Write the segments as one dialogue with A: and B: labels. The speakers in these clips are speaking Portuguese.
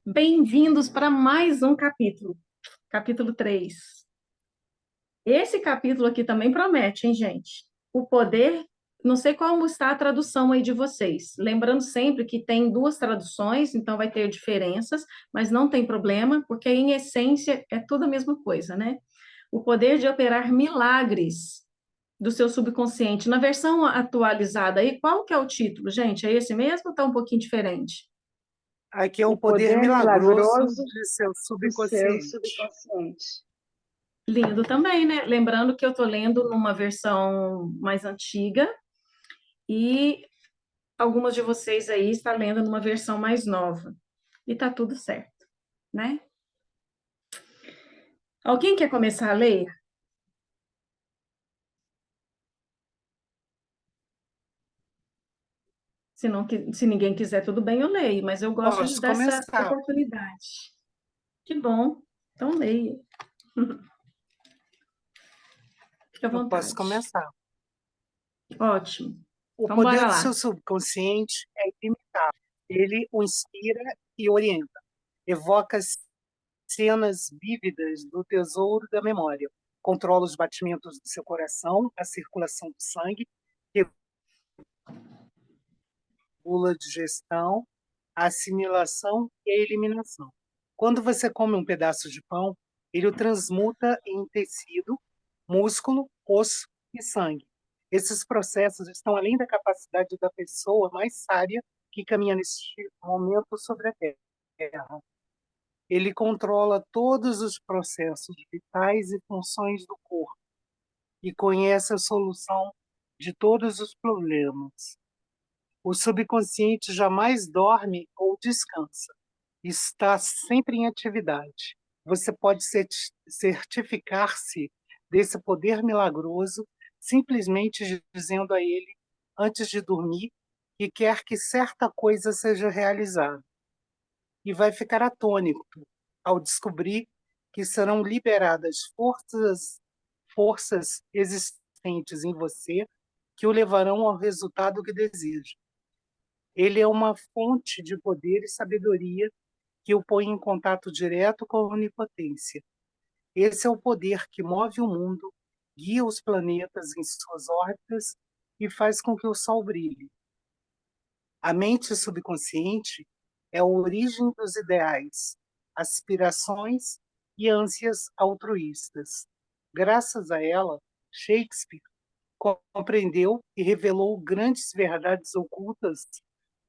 A: Bem-vindos para mais um capítulo, capítulo 3. Esse capítulo aqui também promete, hein, gente? O poder, não sei como está a tradução aí de vocês. Lembrando sempre que tem duas traduções, então vai ter diferenças, mas não tem problema, porque em essência é tudo a mesma coisa, né? O poder de operar milagres do seu subconsciente. Na versão atualizada aí, qual que é o título, gente? É esse mesmo ou está um pouquinho diferente?
B: Aqui é o
C: O
B: poder
C: poder
B: milagroso
C: milagroso
B: de seu
C: do seu
B: subconsciente.
C: subconsciente.
A: Lindo também, né? Lembrando que eu estou lendo numa versão mais antiga e algumas de vocês aí estão lendo numa versão mais nova. E tá tudo certo, né? Alguém quer começar a ler? Se não, se ninguém quiser, tudo bem, eu leio, mas eu gosto de
B: Posso
A: dar essa
B: começar.
A: oportunidade. Que bom. Então leia. Fique à
B: Eu posso
A: vontade.
B: começar.
A: Ótimo.
B: O
A: Então
B: poder
A: bora
B: do
A: lá.
B: seu subconsciente é ilimitável. Ele o inspira e orienta. Evoca cenas vívidas do tesouro da memória. Controla os batimentos do seu coração, a circulação do sangue, regula a digestão, a assimilação e a eliminação. Quando você come um pedaço de pão, ele o transmuta em tecido, músculo, osso e sangue. Esses processos estão além da capacidade da pessoa mais sábia que caminha neste momento sobre a Terra. Ele controla todos os processos vitais e funções do corpo e conhece a solução de todos os problemas. O subconsciente jamais dorme ou descansa. Está sempre em atividade. Você pode certificar-se desse poder milagroso simplesmente dizendo a ele, antes de dormir, que quer que certa coisa seja realizada. E vai ficar atônito ao descobrir que serão liberadas forças existentes em você que o levarão ao resultado que deseja. Ele é uma fonte de poder e sabedoria que o põe em contato direto com a onipotência. Esse é o poder que move o mundo, guia os planetas em suas órbitas e faz com que o Sol brilhe. A mente subconsciente é a origem dos ideais, aspirações e ânsias altruístas. Graças a ela, Shakespeare compreendeu e revelou grandes verdades ocultas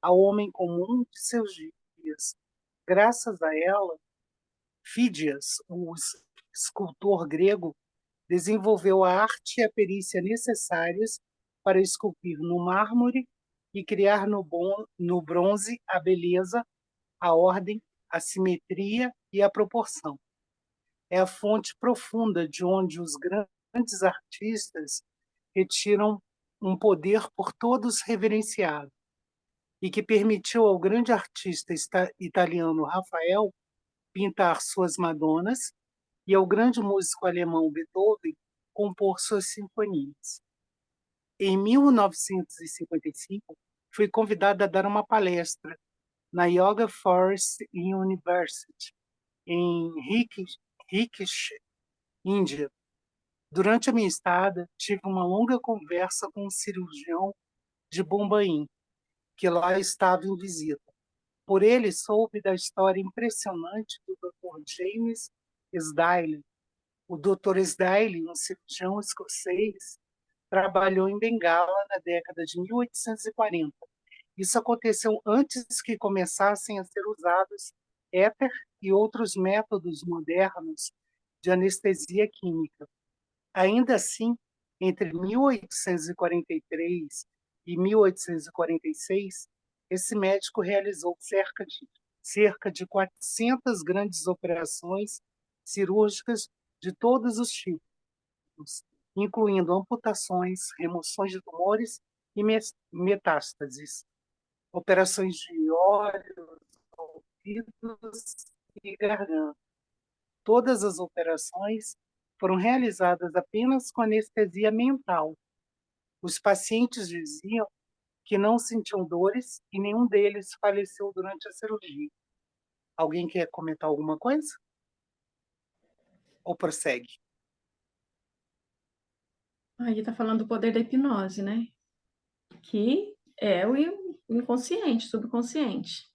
B: ao homem comum de seus dias. Graças a ela, Fídias, o escultor grego, desenvolveu a arte e a perícia necessárias para esculpir no mármore e criar no bronze a beleza, a ordem, a simetria e a proporção. É a fonte profunda de onde os grandes artistas retiram um poder por todos reverenciado e que permitiu ao grande artista italiano Rafael pintar suas Madonas e ao grande músico alemão Beethoven compor suas sinfonias. Em 1955, fui convidada a dar uma palestra na Yoga Forest University, em Rishikesh, Índia. Durante a minha estada, tive uma longa conversa com um cirurgião de Bombaim, que lá estava em visita. Por ele, soube da história impressionante do Dr. James Sdale. O Dr. Sdale, um cirurgião escocês, trabalhou em Bengala na década de 1840. Isso aconteceu antes que começassem a ser usados éter e outros métodos modernos de anestesia química. Ainda assim, entre 1843 e 1846, esse médico realizou cerca de 400 grandes operações cirúrgicas de todos os tipos, incluindo amputações, remoções de tumores e metástases, operações de olhos, ouvidos e garganta. Todas as operações foram realizadas apenas com anestesia mental. Os pacientes diziam que não sentiam dores e nenhum deles faleceu durante a cirurgia. Alguém quer comentar alguma coisa? Ou prossegue?
A: Aí está falando do poder da hipnose, né? Que é o inconsciente, subconsciente.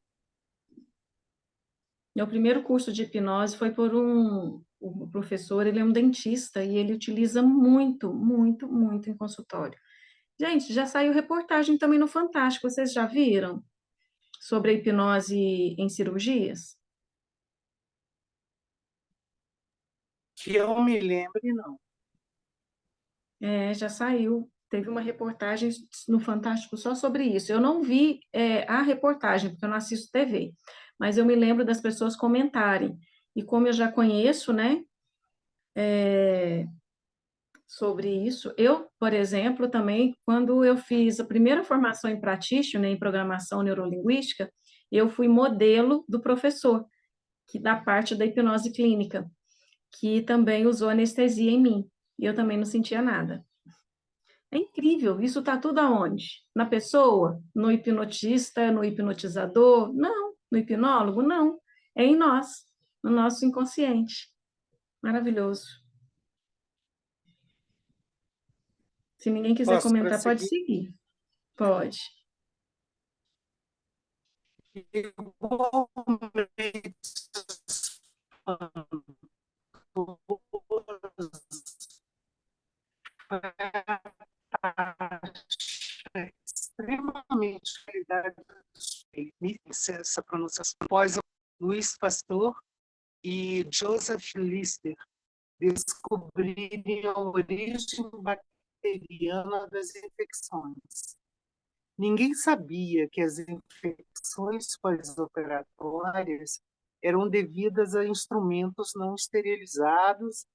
A: Meu primeiro curso de hipnose foi por o professor, ele é um dentista e ele utiliza muito, muito, muito em consultório. Gente, já saiu reportagem também no Fantástico, vocês já viram? Sobre a hipnose em cirurgias?
B: Que eu me lembre, não.
A: É, já saiu. Teve uma reportagem no Fantástico só sobre isso. Eu não vi, a reportagem, porque eu não assisto TV, mas eu me lembro das pessoas comentarem. E como eu já conheço, né, sobre isso, eu, por exemplo, também, quando eu fiz a primeira formação em practitioner, em programação neurolinguística, eu fui modelo do professor, que da parte da hipnose clínica, que também usou anestesia em mim. E eu também não sentia nada. É incrível, isso está tudo aonde? Na pessoa? No hipnotista, no hipnotizador? Não. No hipnólogo? Não. É em nós, no nosso inconsciente. Maravilhoso. Se ninguém quiser
B: Posso
A: comentar, pode
B: prosseguir?
A: seguir. Pode.
B: Igualmente, extremamente qualidade essa pronunciação após Luiz Pasteur e Joseph Lister descobrirem a origem bacteriana das infecções. Ninguém sabia que as infecções pós-operatórias eram devidas a instrumentos não esterilizados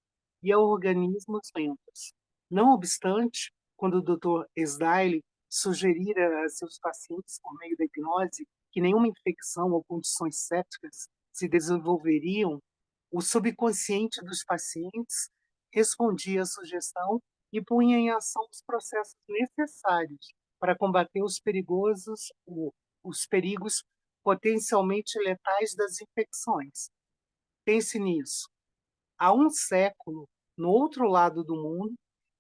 B: e a organismos doentes. Não obstante, quando o Dr. Esdaile sugerira a seus pacientes, por meio da hipnose, que nenhuma infecção ou condições sépticas se desenvolveriam, o subconsciente dos pacientes respondia à sugestão e punha em ação os processos necessários para combater os perigos potencialmente letais das infecções. Pense nisso. Há um século, no outro lado do mundo,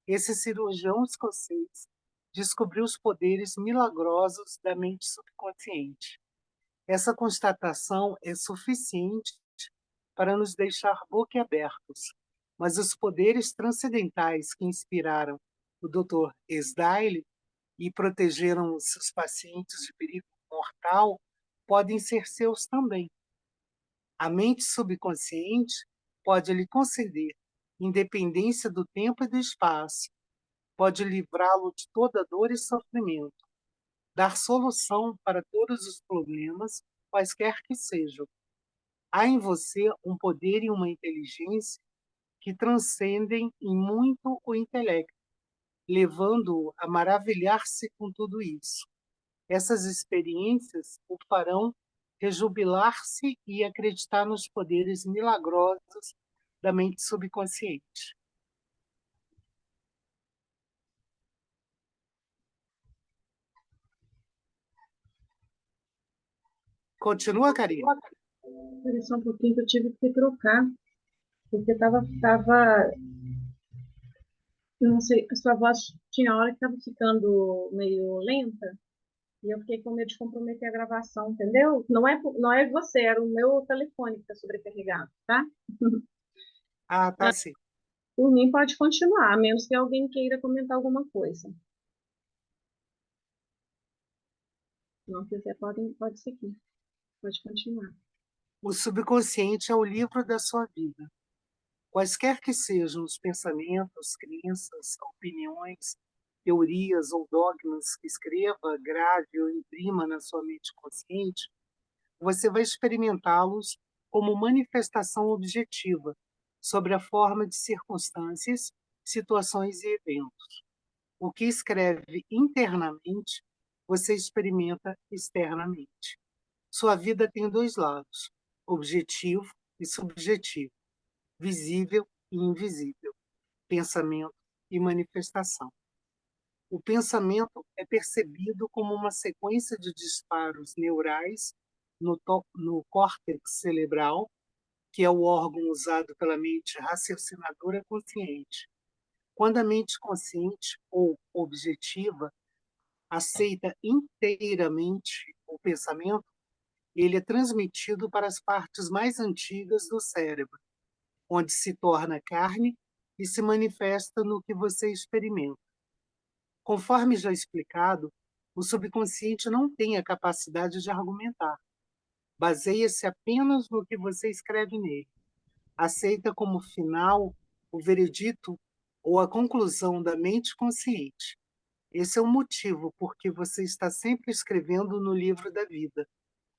B: esse cirurgião escocês descobriu os poderes milagrosos da mente subconsciente. Essa constatação é suficiente para nos deixar boquiabertos, mas os poderes transcendentais que inspiraram o Dr. Esdaile e protegeram seus pacientes de perigo mortal podem ser seus também. A mente subconsciente pode lhe conceder independência do tempo e do espaço, pode livrá-lo de toda dor e sofrimento, dar solução para todos os problemas, quaisquer que sejam. Há em você um poder e uma inteligência que transcendem em muito o intelecto, levando-o a maravilhar-se com tudo isso. Essas experiências o farão rejubilar-se e acreditar nos poderes milagrosos da mente subconsciente. Continua, Karine?
A: Espera só um pouquinho que eu tive que trocar, porque tava, eu não sei, a sua voz tinha hora que estava ficando meio lenta, e eu fiquei com medo de comprometer a gravação, entendeu? Não é você, era o meu telefone que está sobrecarregado, tá?
B: Ah, tá sim.
A: Por mim, pode continuar, a menos que alguém queira comentar alguma coisa. Se não quiser, pode seguir, pode continuar.
B: O subconsciente é o livro da sua vida. Quaisquer que sejam os pensamentos, crenças, opiniões, teorias ou dogmas que escreva, grave ou imprima na sua mente consciente, você vai experimentá-los como manifestação objetiva sobre a forma de circunstâncias, situações e eventos. O que escreve internamente, você experimenta externamente. Sua vida tem dois lados, objetivo e subjetivo, visível e invisível, pensamento e manifestação. O pensamento é percebido como uma sequência de disparos neurais no córtex cerebral, que é o órgão usado pela mente raciocinadora consciente. Quando a mente consciente ou objetiva aceita inteiramente o pensamento, ele é transmitido para as partes mais antigas do cérebro, onde se torna carne e se manifesta no que você experimenta. Conforme já explicado, o subconsciente não tem a capacidade de argumentar. Baseia-se apenas no que você escreve nele. Aceita como final o veredito ou a conclusão da mente consciente. Esse é o motivo por que você está sempre escrevendo no livro da vida,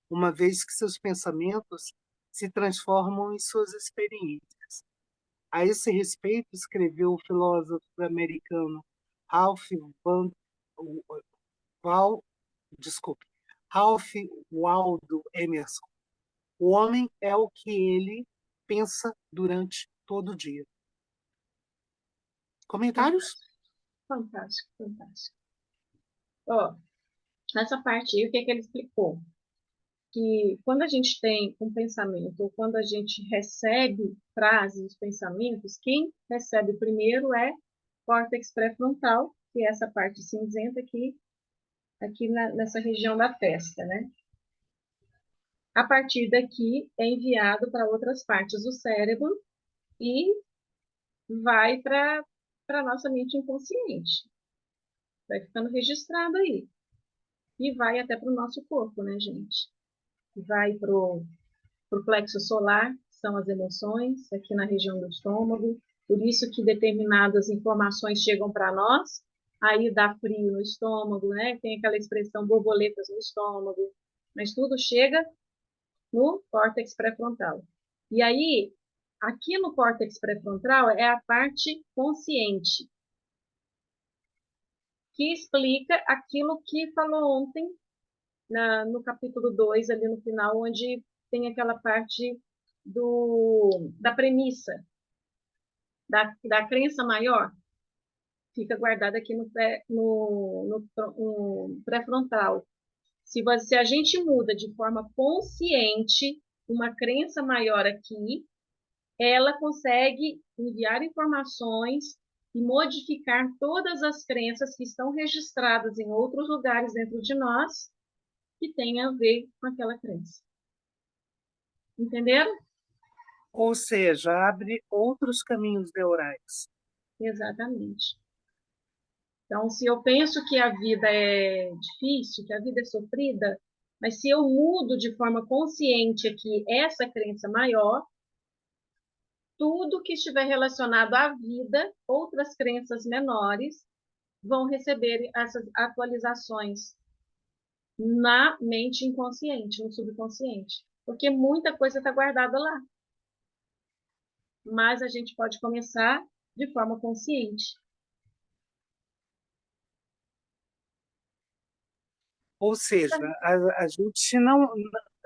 B: uma vez que seus pensamentos se transformam em suas experiências. A esse respeito, escreveu o filósofo americano Ralph Van, Val, desculpe, Ralph Waldo Emerson: o homem é o que ele pensa durante todo o dia. Comentários?
A: Fantástico, fantástico. Ó, nessa parte aí, o que é que ele explicou? Que quando a gente tem um pensamento, ou quando a gente recebe frases, pensamentos, quem recebe primeiro é o córtex pré-frontal, que é essa parte cinzenta aqui nessa região da testa, né? A partir daqui é enviado para outras partes do cérebro e vai para a nossa mente inconsciente. Vai ficando registrado aí. E vai até para o nosso corpo, né, gente? Vai para o plexo solar, que são as emoções, aqui na região do estômago. Por isso que determinadas informações chegam para nós, aí dá frio no estômago, né? Tem aquela expressão borboletas no estômago. Mas tudo chega no córtex pré-frontal. E aí, aqui no córtex pré-frontal é a parte consciente, que explica aquilo que falou ontem no capítulo 2, ali no final, onde tem aquela parte da premissa, da crença maior, fica guardada aqui no pré-frontal. Se a gente muda de forma consciente uma crença maior aqui, ela consegue enviar informações e modificar todas as crenças que estão registradas em outros lugares dentro de nós que têm a ver com aquela crença. Entenderam?
B: Ou seja, abre outros caminhos neurais.
A: Exatamente. Então, se eu penso que a vida é difícil, que a vida é sofrida, mas se eu mudo de forma consciente aqui essa crença maior, tudo que estiver relacionado à vida, outras crenças menores, vão receber essas atualizações na mente inconsciente, no subconsciente, porque muita coisa está guardada lá. Mas a gente pode começar de forma consciente.
B: Ou seja, a gente não,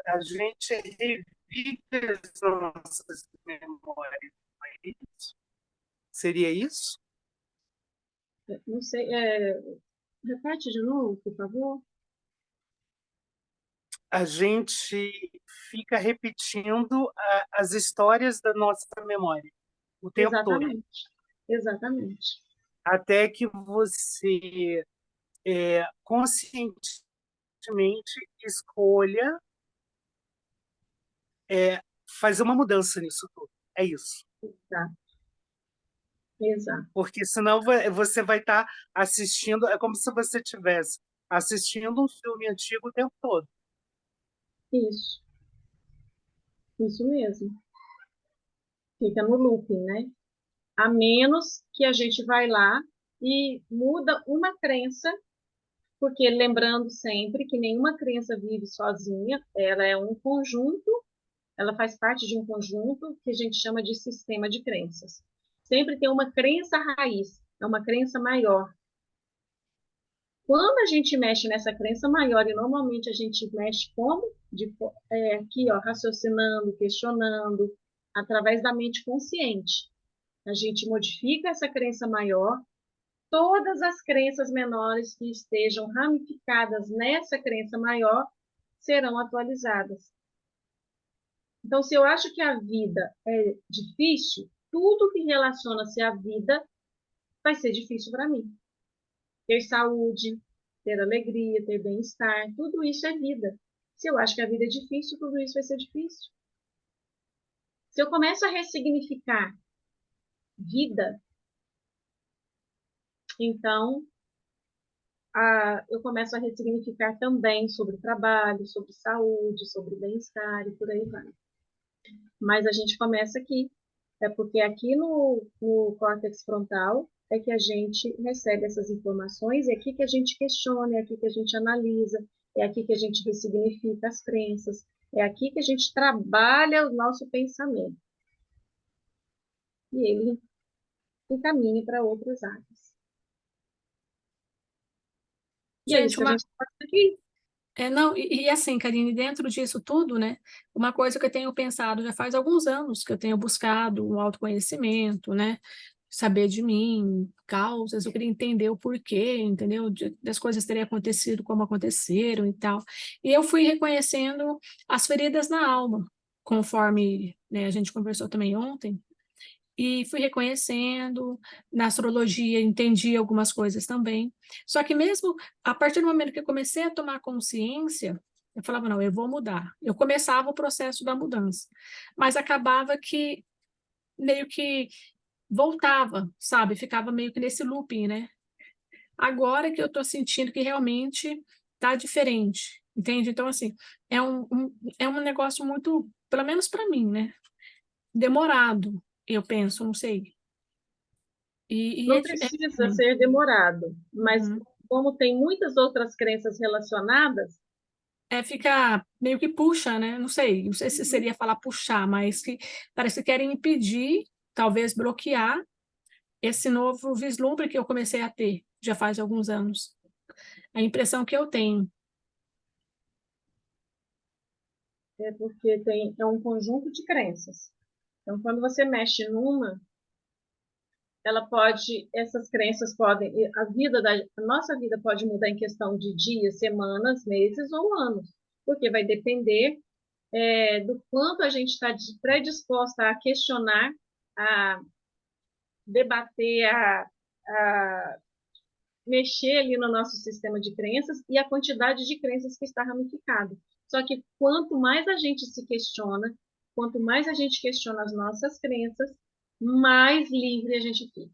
B: a gente revive as nossas memórias. Não é isso? Seria isso?
A: Não sei, repete de novo, por favor.
B: A gente fica repetindo as histórias da nossa memória o tempo todo,
A: Exatamente, exatamente.
B: até que você conscientemente escolha fazer uma mudança nisso tudo. É isso.
A: Exato, exato.
B: Porque senão você vai estar assistindo, é como se você estivesse assistindo um filme antigo o tempo todo.
A: Isso mesmo. Fica no looping, né? A menos que a gente vai lá e muda uma crença, porque lembrando sempre que nenhuma crença vive sozinha, ela é um conjunto, ela faz parte de um conjunto que a gente chama de sistema de crenças. Sempre tem uma crença raiz, é uma crença maior. Quando a gente mexe nessa crença maior, e normalmente a gente mexe como? Aqui, ó, raciocinando, questionando, através da mente consciente. A gente modifica essa crença maior, todas as crenças menores que estejam ramificadas nessa crença maior
C: serão atualizadas. Então, se eu acho que a vida é difícil, tudo que relaciona-se à vida vai ser difícil para mim. Ter saúde, ter alegria, ter bem-estar, tudo isso é vida. Se eu acho que a vida é difícil, tudo isso vai ser difícil. Se eu começo a ressignificar vida, então eu começo a ressignificar também sobre trabalho, sobre saúde, sobre bem-estar e por aí vai. Mas a gente começa aqui. É porque aqui no córtex frontal é que a gente recebe essas informações, é aqui que a gente questiona, é aqui que a gente analisa, é aqui que a gente ressignifica as crenças, é aqui que a gente trabalha o nosso pensamento. E ele encaminha para outras áreas. E é isso
D: Gente,
C: que a gente faz aqui.
D: não, e assim, Karine, dentro disso tudo, né, uma coisa que eu tenho pensado já faz alguns anos que eu tenho buscado um autoconhecimento, né, saber de mim, causas, eu queria entender o porquê, entendeu, das coisas terem acontecido como aconteceram e tal. E eu fui reconhecendo as feridas na alma, conforme, né, a gente conversou também ontem, e fui reconhecendo, na astrologia entendi algumas coisas também. Só que mesmo a partir do momento que eu comecei a tomar consciência, eu falava, não, eu vou mudar. Eu começava o processo da mudança, mas acabava que meio que voltava, sabe? Ficava meio que nesse looping, né? Agora que eu estou sentindo que realmente está diferente, entende? Então, assim, é um negócio muito, pelo menos para mim, né? Demorado, eu penso, não sei. E
C: Não precisa ser demorado, mas
D: uhum.
C: como tem muitas outras crenças relacionadas,
D: Fica meio que puxa, né? Não sei se seria falar puxar, mas que parece que querem impedir, talvez bloquear esse novo vislumbre que eu comecei a ter já faz alguns anos. A impressão que eu tenho.
C: é porque é um conjunto de crenças. Então, quando você mexe numa, essas crenças podem, a nossa vida pode mudar em questão de dias, semanas, meses ou anos, porque vai depender do quanto a gente está predisposta a questionar, a debater, a mexer ali no nosso sistema de crenças e a quantidade de crenças que está ramificado. Só que quanto mais a gente se questiona, quanto mais a gente questiona as nossas crenças, mais livre a gente fica.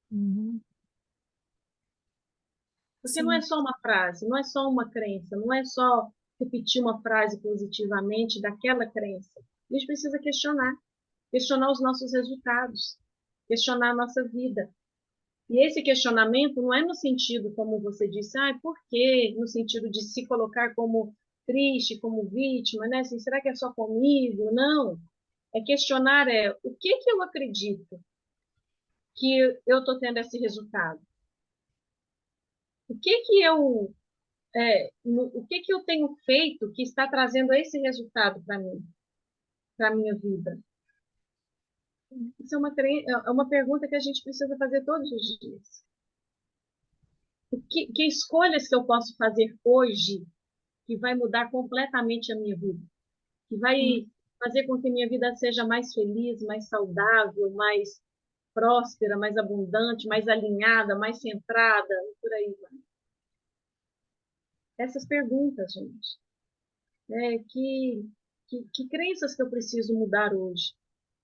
D: Uhum.
C: Porque não é
D: Sim.
C: só uma frase, não é só uma crença, não é só repetir uma frase positivamente daquela crença. A gente precisa questionar os nossos resultados, questionar a nossa vida. E esse questionamento não é no sentido, como você disse, por quê? No sentido de se colocar como triste, como vítima, né? Assim, será que é só comigo? Não. É questionar o que eu acredito que eu estou tendo esse resultado? O que eu tenho feito que está trazendo esse resultado para mim, para a minha vida? Isso é uma pergunta que a gente precisa fazer todos os dias. Que escolhas que eu posso fazer hoje que vai mudar completamente a minha vida? Que vai
D: Sim.
C: fazer com que minha vida seja mais feliz, mais saudável, mais próspera, mais abundante, mais alinhada, mais centrada, e por aí vai. Essas perguntas, gente. Que crenças que eu preciso mudar hoje?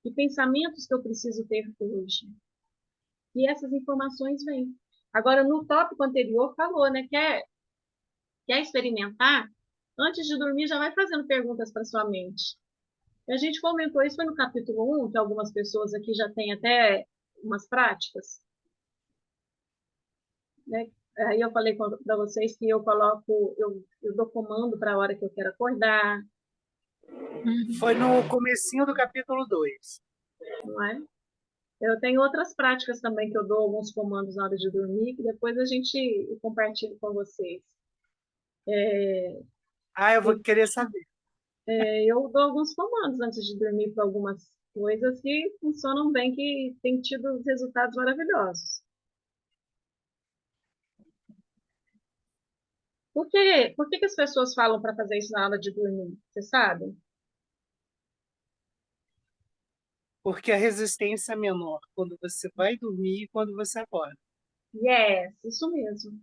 C: Que pensamentos que eu preciso ter hoje? E essas informações vêm. Agora, no tópico anterior, falou, né? Quer experimentar? Antes de dormir, já vai fazendo perguntas para sua mente. E a gente comentou isso foi no capítulo 1, que algumas pessoas aqui já têm até umas práticas. Né? Aí eu falei para vocês que eu dou comando para a hora que eu quero acordar.
D: Uhum.
B: Foi no comecinho do capítulo 2.
C: Não é? Eu tenho outras práticas também que eu dou alguns comandos na hora de dormir, que depois a gente compartilha com vocês.
B: Eu vou querer saber.
C: Eu dou alguns comandos antes de dormir para algumas coisas que funcionam bem, que têm tido resultados maravilhosos. Por que as pessoas falam para fazer isso na hora de dormir? Você sabe?
B: Porque a resistência é menor quando você vai dormir e quando você acorda.
C: Yes, isso mesmo.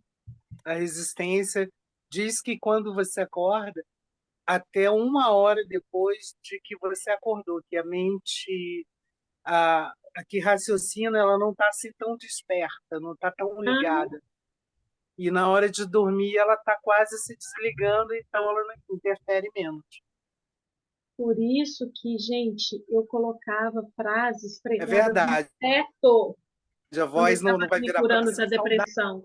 B: A resistência diz que quando você acorda, até 1 hora depois de que você acordou, que a mente, a que raciocina, ela não está assim tão desperta, não está tão
C: Aham.
B: ligada. E na hora de dormir, ela está quase se desligando, então ela não interfere menos.
C: Por isso que, gente, eu colocava frases
B: É
C: pregadas no
B: verdade.
C: teto
B: A
C: quando eu
B: voz
C: estava
B: não vai
C: me
B: virar para
C: curando
B: você
C: da
B: saudável.
C: depressão.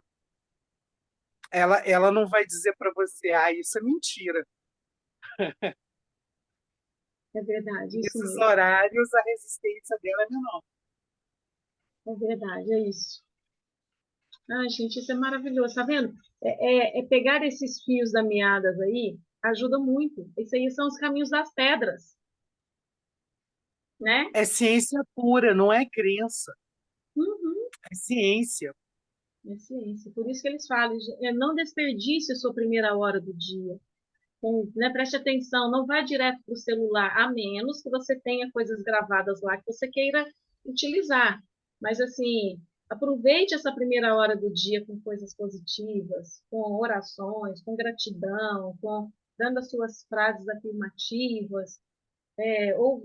B: Ela não vai dizer para você, isso é mentira.
C: É verdade, isso
B: Nesses
C: mesmo.
B: horários, a resistência dela é menor.
C: É verdade, é isso. Ai, gente, isso é maravilhoso, tá vendo? É pegar esses fios da meadas aí, ajuda muito. Esses aí são os caminhos das pedras, né?
B: É ciência pura, não é crença.
C: Uhum,
B: É ciência.
C: é ciência. Por isso que eles falam, não desperdice a sua primeira hora do dia. Né, preste atenção, não vá direto para o celular, a menos que você tenha coisas gravadas lá que você queira utilizar. Mas, assim, aproveite essa primeira hora do dia com coisas positivas, com orações, com gratidão, dando as suas frases afirmativas,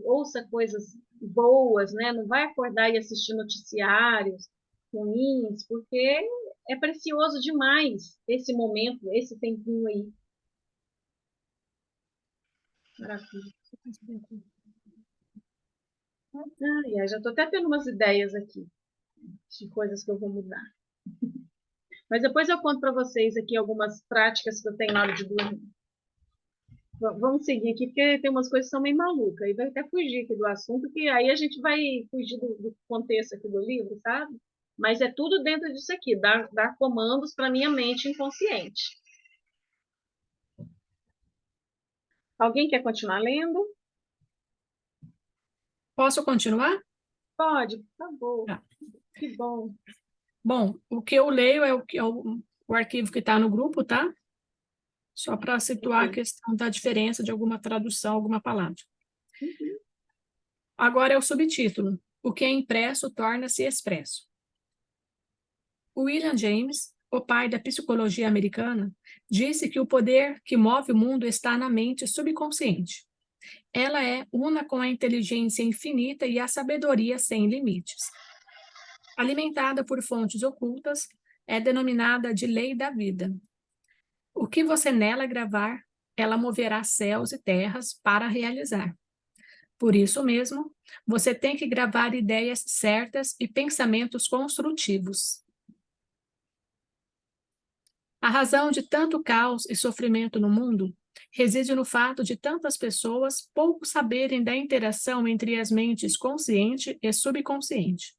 C: ouça coisas boas, né? Não vai acordar e assistir noticiários ruins, porque é precioso demais esse momento, esse tempinho aí. Maravilha. Já estou até tendo umas ideias aqui de coisas que eu vou mudar. Mas depois eu conto para vocês aqui algumas práticas que eu tenho na hora de dormir. Vamos seguir aqui, porque tem umas coisas que são meio malucas. E vai até fugir aqui do assunto, que aí a gente vai fugir do contexto aqui do livro, sabe? Mas é tudo dentro disso aqui, dar comandos para minha mente inconsciente. Alguém quer continuar lendo?
D: Posso continuar?
C: Pode, por favor.
D: Tá.
C: Que bom.
D: Bom, o que eu leio o arquivo que está no grupo, tá? Só para situar a questão da diferença de alguma tradução, alguma palavra.
C: Uhum.
D: Agora é o subtítulo. O que é impresso torna-se expresso. William James, o pai da psicologia americana, disse que o poder que move o mundo está na mente subconsciente. Ela é una com a inteligência infinita e a sabedoria sem limites. Alimentada por fontes ocultas, é denominada de lei da vida. O que você nela gravar, ela moverá céus e terras para realizar. Por isso mesmo, você tem que gravar ideias certas e pensamentos construtivos. A razão de tanto caos e sofrimento no mundo reside no fato de tantas pessoas pouco saberem da interação entre as mentes consciente e subconsciente.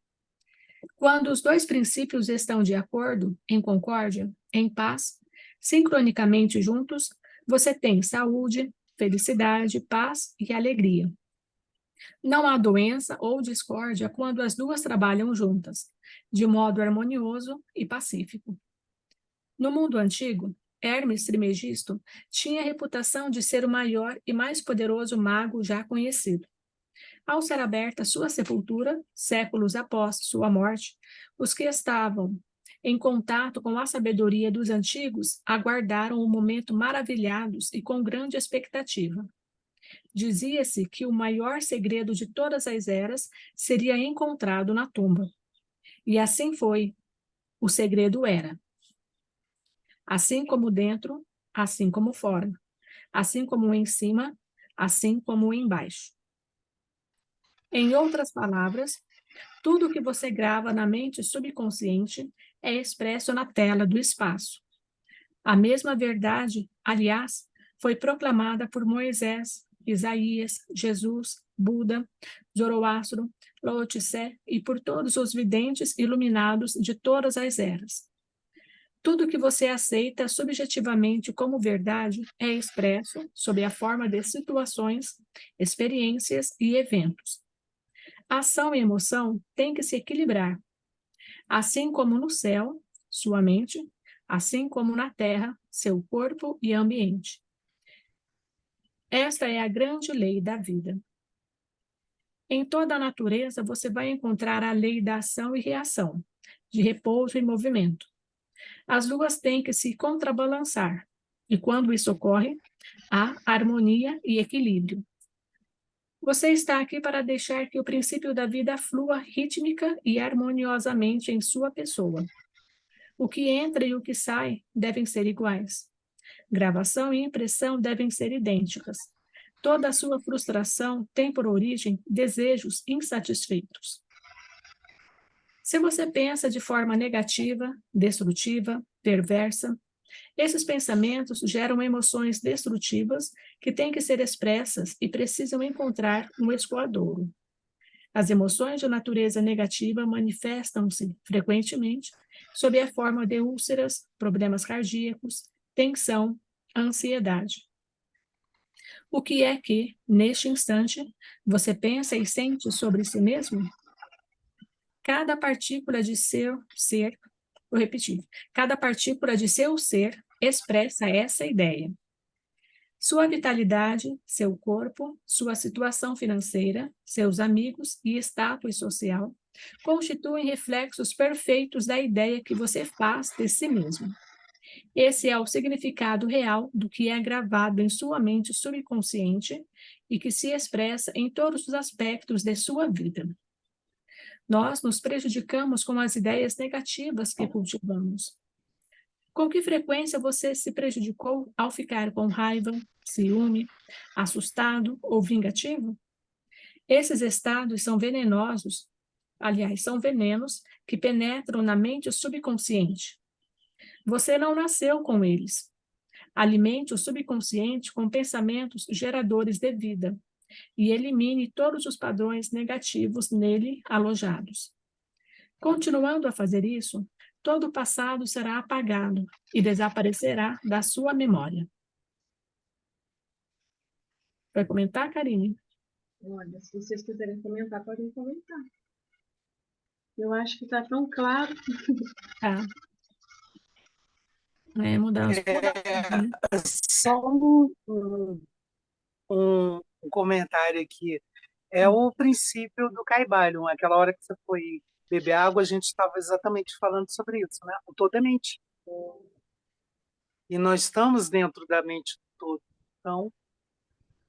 D: Quando os dois princípios estão de acordo, em concórdia, em paz, sincronicamente juntos, você tem saúde, felicidade, paz e alegria. Não há doença ou discórdia quando as duas trabalham juntas, de modo harmonioso e pacífico. No mundo antigo, Hermes Trismegisto tinha a reputação de ser o maior e mais poderoso mago já conhecido. Ao ser aberta sua sepultura, séculos após sua morte, os que estavam em contato com a sabedoria dos antigos aguardaram o momento maravilhados e com grande expectativa. Dizia-se que o maior segredo de todas as eras seria encontrado na tumba. E assim foi. O segredo era: assim como dentro, assim como fora. Assim como em cima, assim como embaixo. Em outras palavras, tudo o que você grava na mente subconsciente é expresso na tela do espaço. A mesma verdade, aliás, foi proclamada por Moisés, Isaías, Jesus, Buda, Zoroastro, Lao Tse e por todos os videntes iluminados de todas as eras. Tudo que você aceita subjetivamente como verdade é expresso sob a forma de situações, experiências e eventos. Ação e emoção têm que se equilibrar. Assim como no céu, sua mente, assim como na terra, seu corpo e ambiente. Esta é a grande lei da vida. Em toda a natureza, você vai encontrar a lei da ação e reação, de repouso e movimento. As duas têm que se contrabalançar, e quando isso ocorre, há harmonia e equilíbrio. Você está aqui para deixar que o princípio da vida flua rítmica e harmoniosamente em sua pessoa. O que entra e o que sai devem ser iguais. Gravação e impressão devem ser idênticas. Toda a sua frustração tem por origem desejos insatisfeitos. Se você pensa de forma negativa, destrutiva, perversa, esses pensamentos geram emoções destrutivas que têm que ser expressas e precisam encontrar um escoadouro. As emoções de natureza negativa manifestam-se frequentemente sob a forma de úlceras, problemas cardíacos, tensão, ansiedade. O que é que, neste instante, você pensa e sente sobre si mesmo? Cada partícula de seu ser, vou repetir, cada partícula de seu ser expressa essa ideia. Sua vitalidade, seu corpo, sua situação financeira, seus amigos e status social constituem reflexos perfeitos da ideia que você faz de si mesmo. Esse é o significado real do que é gravado em sua mente subconsciente e que se expressa em todos os aspectos de sua vida. Nós nos prejudicamos com as ideias negativas que cultivamos. Com que frequência você se prejudicou ao ficar com raiva, ciúme, assustado ou vingativo? Esses estados são venenosos, aliás, são venenos que penetram na mente subconsciente. Você não nasceu com eles. Alimente o subconsciente com pensamentos geradores de vida e elimine todos os padrões negativos nele alojados. Continuando a fazer isso, todo o passado será apagado e desaparecerá da sua memória. Vai comentar, Karine?
C: Olha, se vocês quiserem comentar, podem comentar. Eu acho que está tão claro.
D: Tá. Mudar os...
B: Só um comentário aqui. É o princípio do Caibalion. Aquela hora que você foi beber água, a gente estava exatamente falando sobre isso, né? O todo é mente. E nós estamos dentro da mente do todo. Então,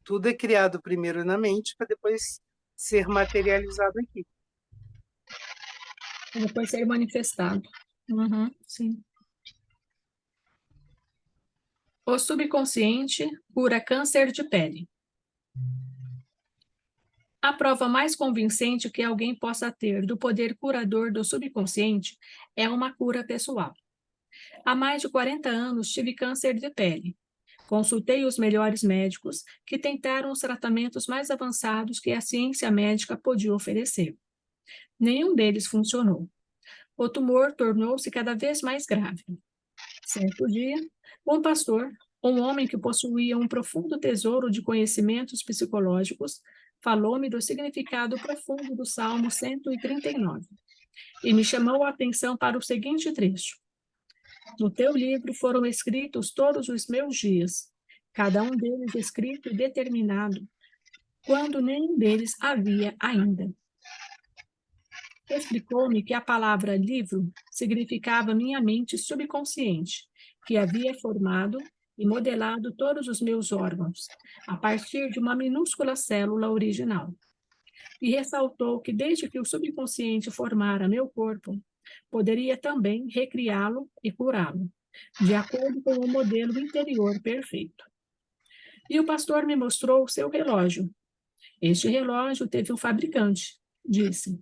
B: tudo é criado primeiro na mente para depois ser materializado aqui.
D: Depois ser manifestado. Sim. O subconsciente cura câncer de pele. A prova mais convincente que alguém possa ter do poder curador do subconsciente é uma cura pessoal. Há mais de 40 anos tive câncer de pele. Consultei os melhores médicos que tentaram os tratamentos mais avançados que a ciência médica podia oferecer. Nenhum deles funcionou. O tumor tornou-se cada vez mais grave. Certo dia, um pastor, um homem que possuía um profundo tesouro de conhecimentos psicológicos, falou-me do significado profundo do Salmo 139 e me chamou a atenção para o seguinte trecho: no teu livro foram escritos todos os meus dias, cada um deles escrito e determinado, quando nenhum deles havia ainda. Explicou-me que a palavra livro significava minha mente subconsciente, que havia formado e modelado todos os meus órgãos, a partir de uma minúscula célula original. E ressaltou que desde que o subconsciente formara meu corpo, poderia também recriá-lo e curá-lo, de acordo com o modelo interior perfeito. E o pastor me mostrou o seu relógio. Este relógio teve um fabricante, disse.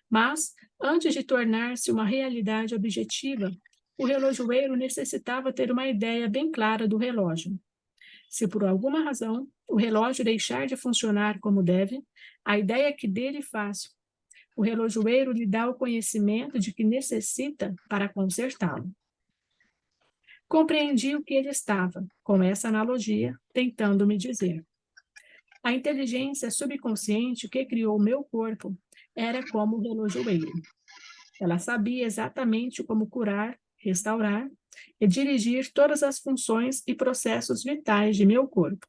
D: Mas, antes de tornar-se uma realidade objetiva, o relojoeiro necessitava ter uma ideia bem clara do relógio. Se por alguma razão o relógio deixar de funcionar como deve, a ideia que dele faz, o relojoeiro lhe dá o conhecimento de que necessita para consertá-lo. Compreendi o que ele estava, com essa analogia, tentando me dizer. A inteligência subconsciente que criou o meu corpo era como o relojoeiro. Ela sabia exatamente como curar, restaurar, e dirigir todas as funções e processos vitais de meu corpo.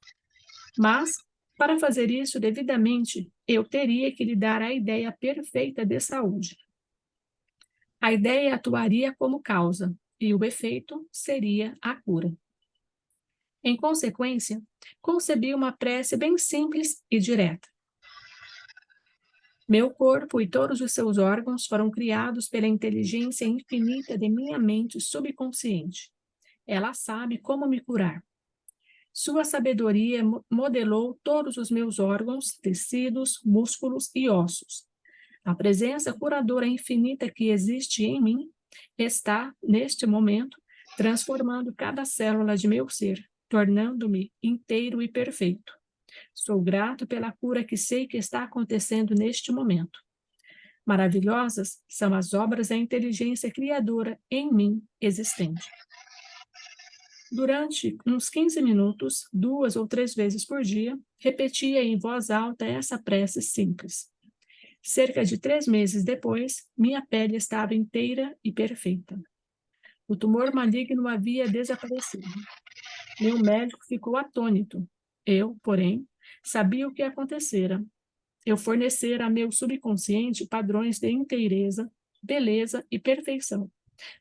D: Mas, para fazer isso devidamente, eu teria que lhe dar a ideia perfeita de saúde. A ideia atuaria como causa, e o efeito seria a cura. Em consequência, concebi uma prece bem simples e direta. Meu corpo e todos os seus órgãos foram criados pela inteligência infinita de minha mente subconsciente. Ela sabe como me curar. Sua sabedoria modelou todos os meus órgãos, tecidos, músculos e ossos. A presença curadora infinita que existe em mim está, neste momento, transformando cada célula de meu ser, tornando-me inteiro e perfeito. Sou grato pela cura que sei que está acontecendo neste momento. Maravilhosas são as obras da inteligência criadora em mim existente. Durante uns 15 minutos, 2 ou 3 vezes por dia, repetia em voz alta essa prece simples. Cerca de 3 meses depois, minha pele estava inteira e perfeita. O tumor maligno havia desaparecido. Meu médico ficou atônito. Eu, porém, sabia o que acontecera. Eu fornecera a meu subconsciente padrões de inteireza, beleza e perfeição,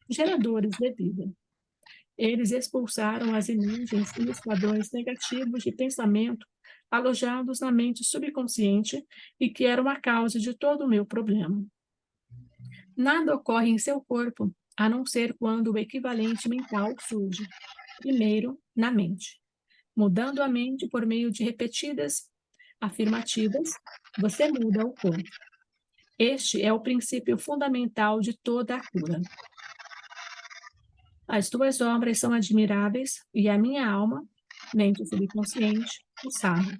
D: geradores de vida. Eles expulsaram as imagens e os padrões negativos de pensamento alojados na mente subconsciente e que eram a causa de todo o meu problema. Nada ocorre em seu corpo, a não ser quando o equivalente mental surge, primeiro na mente. Mudando a mente por meio de repetidas afirmativas, você muda o corpo. Este é o princípio fundamental de toda a cura. As tuas obras são admiráveis e a minha alma, mente subconsciente, o sabe.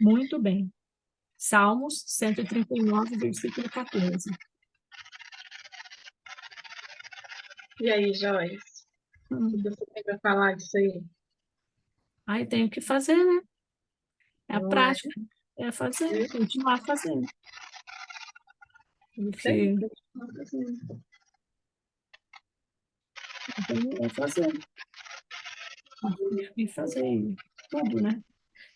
D: Muito bem. Salmos 139, versículo 14.
C: E aí, Joyce? O que você tem para falar disso aí?
D: Aí tenho que fazer, né? É a
C: Não é?
D: prática. É fazer, continuar fazendo.
C: Isso aí,
D: Porque é fazer. E fazer tudo, né?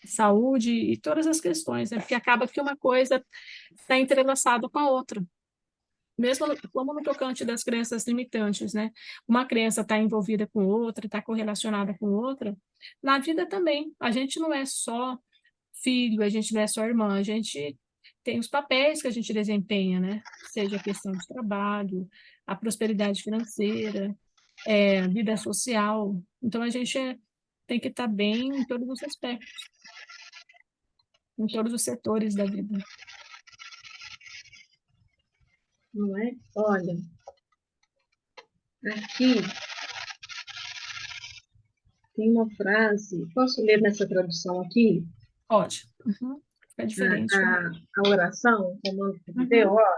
D: Saúde e todas as questões, né? Porque acaba que uma coisa está entrelaçada com a outra. Mesmo como no tocante das crenças limitantes, né? Uma crença está envolvida com outra, está correlacionada com outra. Na vida também, a gente não é só filho, a gente não é só irmã, a gente tem os papéis que a gente desempenha, né? Seja a questão de trabalho, a prosperidade financeira, a vida social. Então, a gente tem que estar bem em todos os aspectos, em todos os setores da vida.
C: não é? Olha, aqui tem uma frase, posso ler nessa tradução aqui?
D: Pode. Fica diferente.
C: A oração, o comando que me
D: Uhum.
C: deu, ó.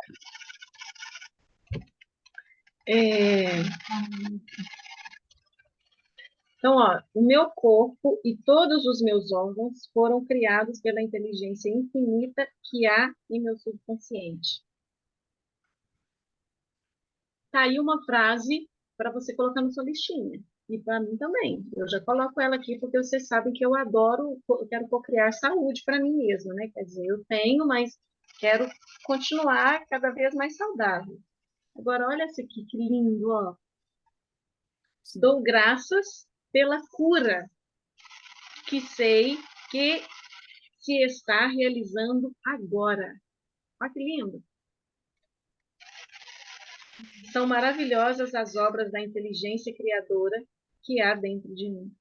C: Então, ó, o meu corpo e todos os meus órgãos foram criados pela inteligência infinita que há em meu subconsciente. Tá aí uma frase para você colocar na sua listinha. E para mim também. Eu já coloco ela aqui porque vocês sabem que eu adoro, eu quero criar saúde para mim mesma, né? Quer dizer, eu tenho, mas quero continuar cada vez mais saudável. Agora, olha essa aqui, que lindo, ó. Dou graças pela cura que sei que se está realizando agora. Olha que lindo. São maravilhosas as obras da inteligência criadora que há dentro de mim.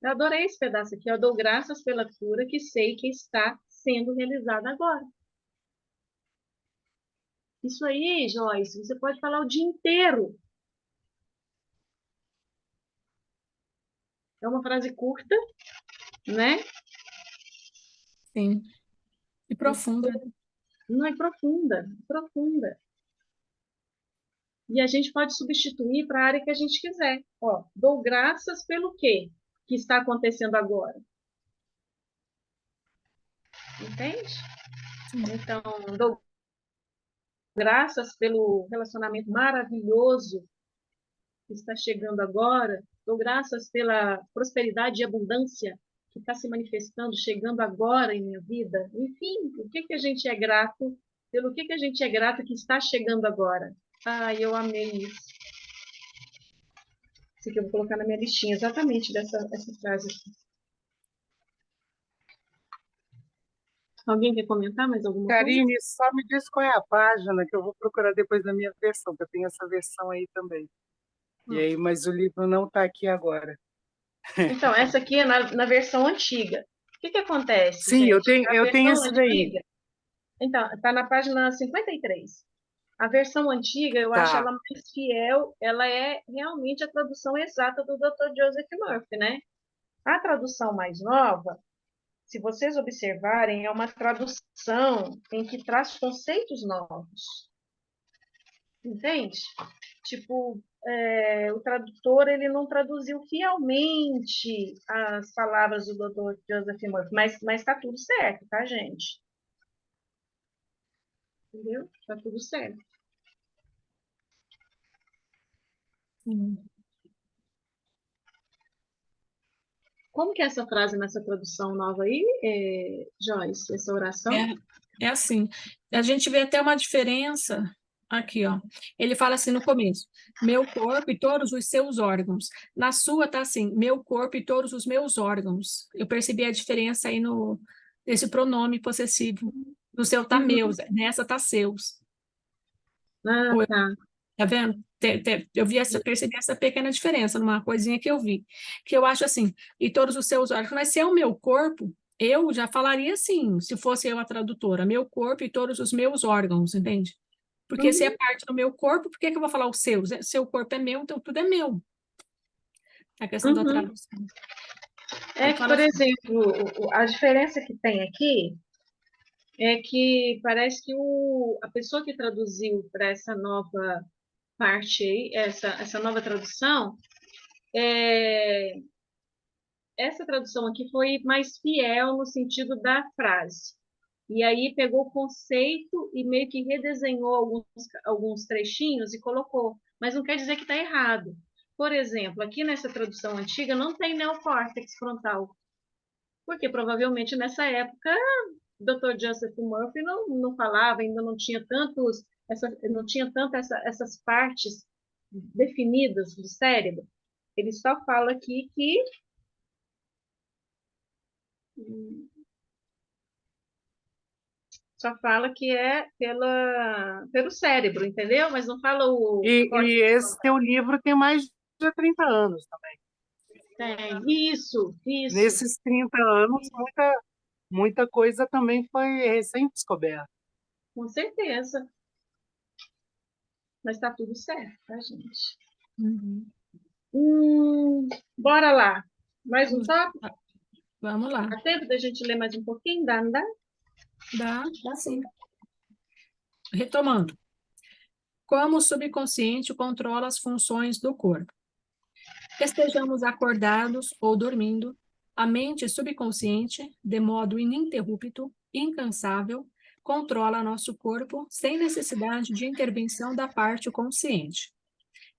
C: Eu adorei esse pedaço aqui. Eu dou graças pela cura que sei que está sendo realizada agora. Isso aí, Joyce, você pode falar o dia inteiro. É uma frase curta, né?
D: Sim. E profunda.
C: Não é profunda, profunda. E a gente pode substituir para a área que a gente quiser. Ó, dou graças pelo quê que está acontecendo agora. Entende?
D: Sim.
C: Então, dou graças pelo relacionamento maravilhoso que está chegando agora, dou graças pela prosperidade e abundância que está se manifestando, chegando agora em minha vida. Enfim, o que que a gente é grato, pelo que a gente é grato que está chegando agora. Ai, eu amei isso. Isso aqui eu vou colocar na minha listinha, exatamente essa frase aqui. Alguém quer comentar mais alguma coisa?
B: Karine, só me diz qual é a página que eu vou procurar depois na minha versão, que eu tenho essa versão aí também. E aí, mas o livro não está aqui agora.
C: Então, essa aqui é na versão antiga. O que que acontece,
B: Sim, eu
C: gente?
B: tenho,
C: A
B: eu tenho
C: versão
B: esse daí.
C: antiga, então, está na página 53. A versão antiga, eu acho
B: Tá.
C: ela mais fiel, ela é realmente a tradução exata do Dr. Joseph Murphy, né? A tradução mais nova, se vocês observarem, é uma tradução em que traz conceitos novos. Entende? Tipo, o tradutor ele não traduziu fielmente as palavras do Dr. Joseph Murphy, mas está tudo certo, tá, gente? Entendeu? Está tudo certo. Como que é essa frase nessa tradução nova aí, Joyce, essa oração?
D: É assim, a gente vê até uma diferença aqui, ó. Ele fala assim no começo, meu corpo e todos os seus órgãos. Na sua tá assim, meu corpo e todos os meus órgãos. Eu percebi a diferença aí nesse pronome possessivo. No seu tá meus, nessa tá seus.
C: Ah,
D: Oi,
C: tá.
D: tá vendo? Percebi essa pequena diferença numa coisinha que eu vi. Que eu acho assim, e todos os seus órgãos, mas se é o meu corpo, eu já falaria assim, se fosse eu a tradutora, meu corpo e todos os meus órgãos, entende? Porque se é parte do meu corpo, por que que eu vou falar os seus? Seu corpo é meu, então tudo é meu. A questão da
C: Uhum.
D: tradução.
C: É
D: Ele
C: que,
D: fala
C: por
D: assim,
C: exemplo, a diferença que tem aqui é que parece que a pessoa que traduziu para essa nova parte aí, essa nova tradução, essa tradução aqui foi mais fiel no sentido da frase. E aí pegou o conceito e meio que redesenhou alguns trechinhos e colocou. Mas não quer dizer que está errado. Por exemplo, aqui nessa tradução antiga não tem neocórtex frontal. Porque provavelmente nessa época o Dr. Joseph Murphy não falava, ainda não tinha essas partes definidas do cérebro. Ele só fala aqui que é pelo cérebro, entendeu? Mas não fala o
B: E
C: córtex
B: esse
C: frontal.
B: teu livro tem mais de 30 anos também.
C: Tem. Isso.
B: Nesses 30 anos, muita coisa também foi recém-descoberta.
C: Com certeza. Mas está tudo certo, tá, gente? Bora lá. Mais um tópico?
D: vamos lá.
C: Dá tempo da gente ler mais um pouquinho? Dá, não dá?
D: Dá sim. Retomando. Como o subconsciente controla as funções do corpo. Estejamos acordados ou dormindo, a mente subconsciente, de modo ininterrupto, incansável, controla nosso corpo sem necessidade de intervenção da parte consciente.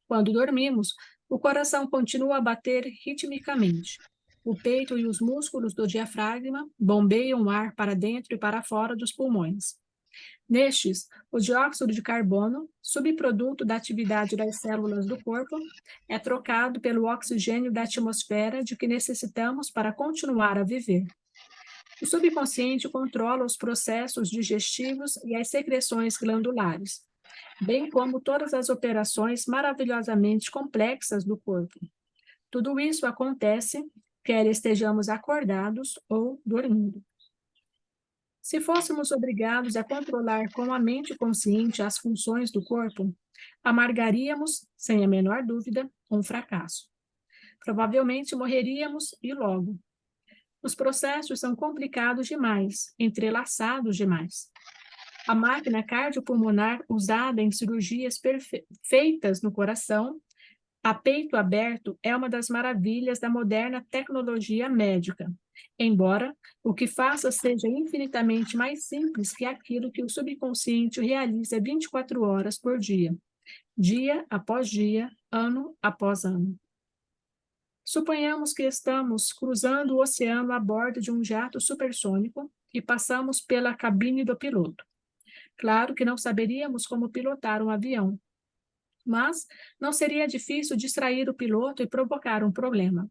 D: Quando dormimos, o coração continua a bater ritmicamente. O peito e os músculos do diafragma bombeiam ar para dentro e para fora dos pulmões. Nestes, o dióxido de carbono, subproduto da atividade das células do corpo, é trocado pelo oxigênio da atmosfera de que necessitamos para continuar a viver. O subconsciente controla os processos digestivos e as secreções glandulares, bem como todas as operações maravilhosamente complexas do corpo. Tudo isso acontece, quer estejamos acordados ou dormindo. Se fôssemos obrigados a controlar com a mente consciente as funções do corpo, amargaríamos, sem a menor dúvida, um fracasso. Provavelmente morreríamos e logo. Os processos são complicados demais, entrelaçados demais. A máquina cardiopulmonar usada em cirurgias feitas no coração, a peito aberto, é uma das maravilhas da moderna tecnologia médica, embora o que faça seja infinitamente mais simples que aquilo que o subconsciente realiza 24 horas por dia, dia após dia, ano após ano. Suponhamos que estamos cruzando o oceano a bordo de um jato supersônico e passamos pela cabine do piloto. Claro que não saberíamos como pilotar um avião, mas não seria difícil distrair o piloto e provocar um problema.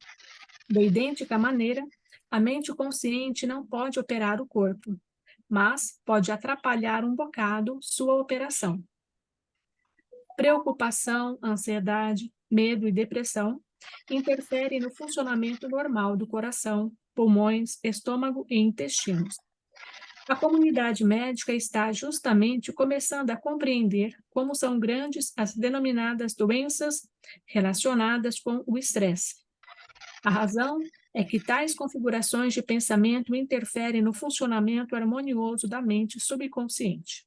D: Da idêntica maneira, a mente consciente não pode operar o corpo, mas pode atrapalhar um bocado sua operação. Preocupação, ansiedade, medo e depressão interferem no funcionamento normal do coração, pulmões, estômago e intestinos. A comunidade médica está justamente começando a compreender como são grandes as denominadas doenças relacionadas com o estresse. A razão é que tais configurações de pensamento interferem no funcionamento harmonioso da mente subconsciente.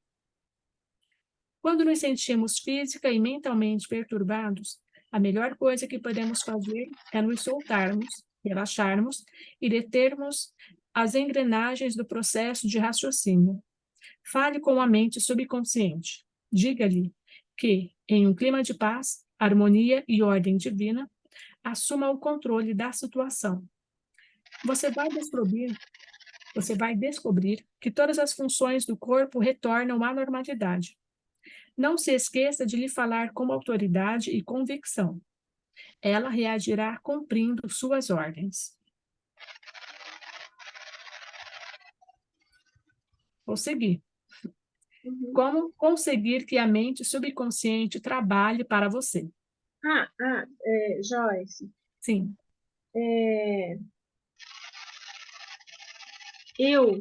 D: Quando nos sentimos física e mentalmente perturbados, a melhor coisa que podemos fazer é nos soltarmos, relaxarmos e determos as engrenagens do processo de raciocínio. Fale com a mente subconsciente. Diga-lhe que, em um clima de paz, harmonia e ordem divina, assuma o controle da situação. Você vai descobrir que todas as funções do corpo retornam à normalidade. Não se esqueça de lhe falar com autoridade e convicção. Ela reagirá cumprindo suas ordens. Vou seguir. Como conseguir que a mente subconsciente trabalhe para você?
C: Joyce,
D: Sim.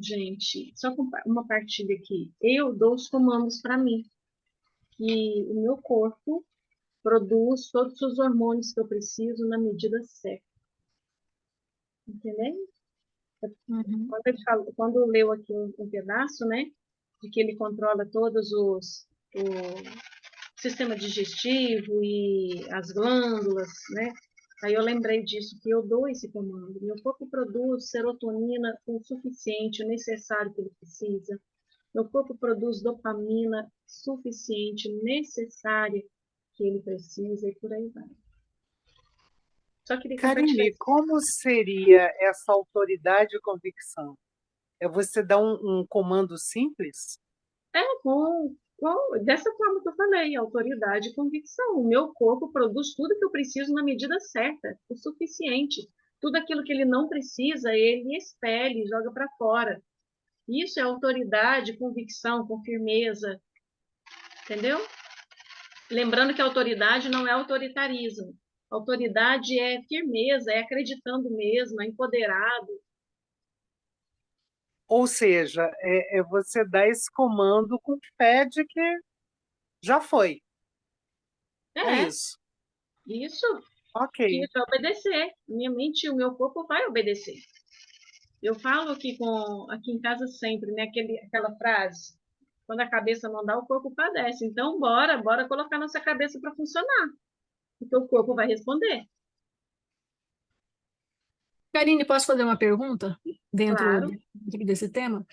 C: Gente, só uma partilha aqui. Eu dou os comandos para mim, que o meu corpo produz todos os hormônios que eu preciso na medida certa. Entendeu?
D: Uhum.
C: Quando leu aqui um pedaço, né, de que ele controla todos o sistema digestivo e as glândulas, né? Aí eu lembrei disso, que eu dou esse comando. Meu corpo produz serotonina o suficiente, o necessário que ele precisa. Meu corpo produz dopamina suficiente, necessária que ele precisa, e por aí vai. Só queria compartilhar
B: Karine,
C: isso.
B: como seria essa autoridade e convicção? É você dar um comando simples?
C: Dessa forma que eu falei, autoridade e convicção. O meu corpo produz tudo que eu preciso na medida certa, o suficiente. Tudo aquilo que ele não precisa, ele expele, joga para fora. Isso é autoridade, convicção, com firmeza. Entendeu? Lembrando que autoridade não é autoritarismo. Autoridade é firmeza, é acreditando mesmo, é empoderado.
B: Ou seja, é você dar esse comando com fé de que já foi. É
C: É,
B: isso.
C: isso.
B: Ok.
C: E vai obedecer. Minha mente e o meu corpo vai obedecer. Eu falo aqui em casa sempre, né? Aquela frase: quando a cabeça não dá, o corpo padece. Então, bora colocar nossa cabeça para funcionar, porque o corpo vai responder.
D: Karine, posso fazer uma pergunta
C: Claro.
D: dentro desse tema?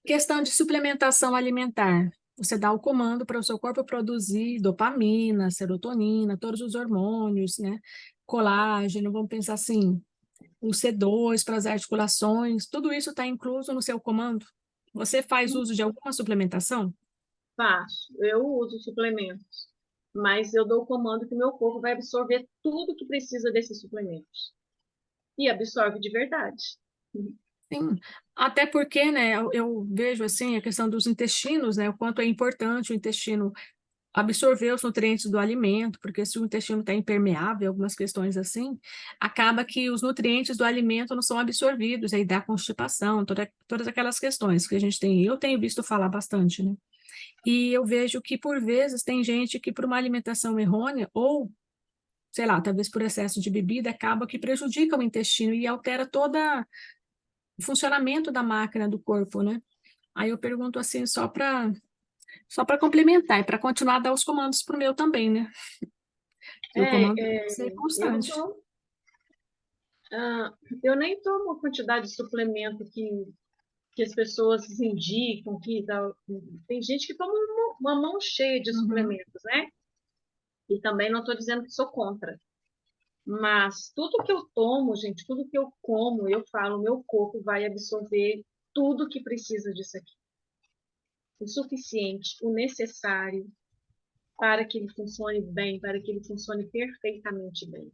D: Questão de suplementação alimentar. Você dá o comando para o seu corpo produzir dopamina, serotonina, todos os hormônios, né? Colágeno, vamos pensar assim, o C2 para as articulações, tudo isso está incluso no seu comando? Você faz uso de alguma suplementação?
C: Faço. Eu uso suplementos, mas eu dou o comando que o meu corpo vai absorver tudo que precisa desses suplementos. E absorve de verdade.
D: Sim, até porque, né, eu vejo assim a questão dos intestinos, né, o quanto é importante o intestino absorver os nutrientes do alimento, porque se o intestino está impermeável, algumas questões assim, acaba que os nutrientes do alimento não são absorvidos, aí dá constipação, todas aquelas questões que a gente tem. Eu tenho visto falar bastante, né? E eu vejo que, por vezes, tem gente que, por uma alimentação errônea, ou, sei lá, talvez por excesso de bebida, acaba que prejudica o intestino e altera todo o funcionamento da máquina do corpo, né? Aí eu pergunto assim, só para complementar e para continuar a dar os comandos para o meu também, né? E o comando tem que ser
C: Eu
D: constante.
C: dou. Eu nem tomo a quantidade de suplemento que as pessoas indicam, tem gente que toma uma mão cheia de
D: Uhum.
C: suplementos, né? E também não estou dizendo que sou contra. Mas tudo que eu tomo, gente, tudo que eu como, eu falo, meu corpo vai absorver tudo que precisa disso aqui. O suficiente, o necessário para que ele funcione bem, para que ele funcione perfeitamente bem.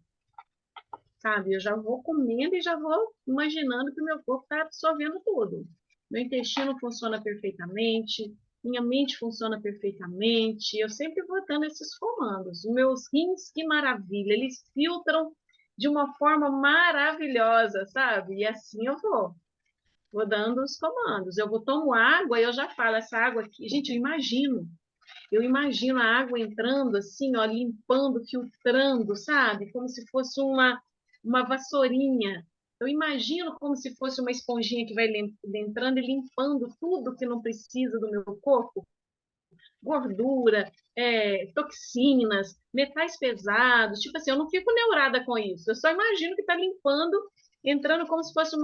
C: Sabe? Eu já vou comendo e já vou imaginando que o meu corpo está absorvendo tudo. Meu intestino funciona perfeitamente, minha mente funciona perfeitamente. Eu sempre vou dando esses comandos. Os meus rins, que maravilha, eles filtram de uma forma maravilhosa, sabe? E assim eu vou dando os comandos. Eu vou tomo água e eu já falo, essa água aqui, gente, eu imagino a água entrando assim, ó, limpando, filtrando, sabe? Como se fosse uma vassourinha. Eu imagino como se fosse uma esponjinha que vai entrando e limpando tudo que não precisa do meu corpo. Gordura, toxinas, metais pesados. Tipo assim, eu não fico neurada com isso. Eu só imagino que está limpando, entrando como se fosse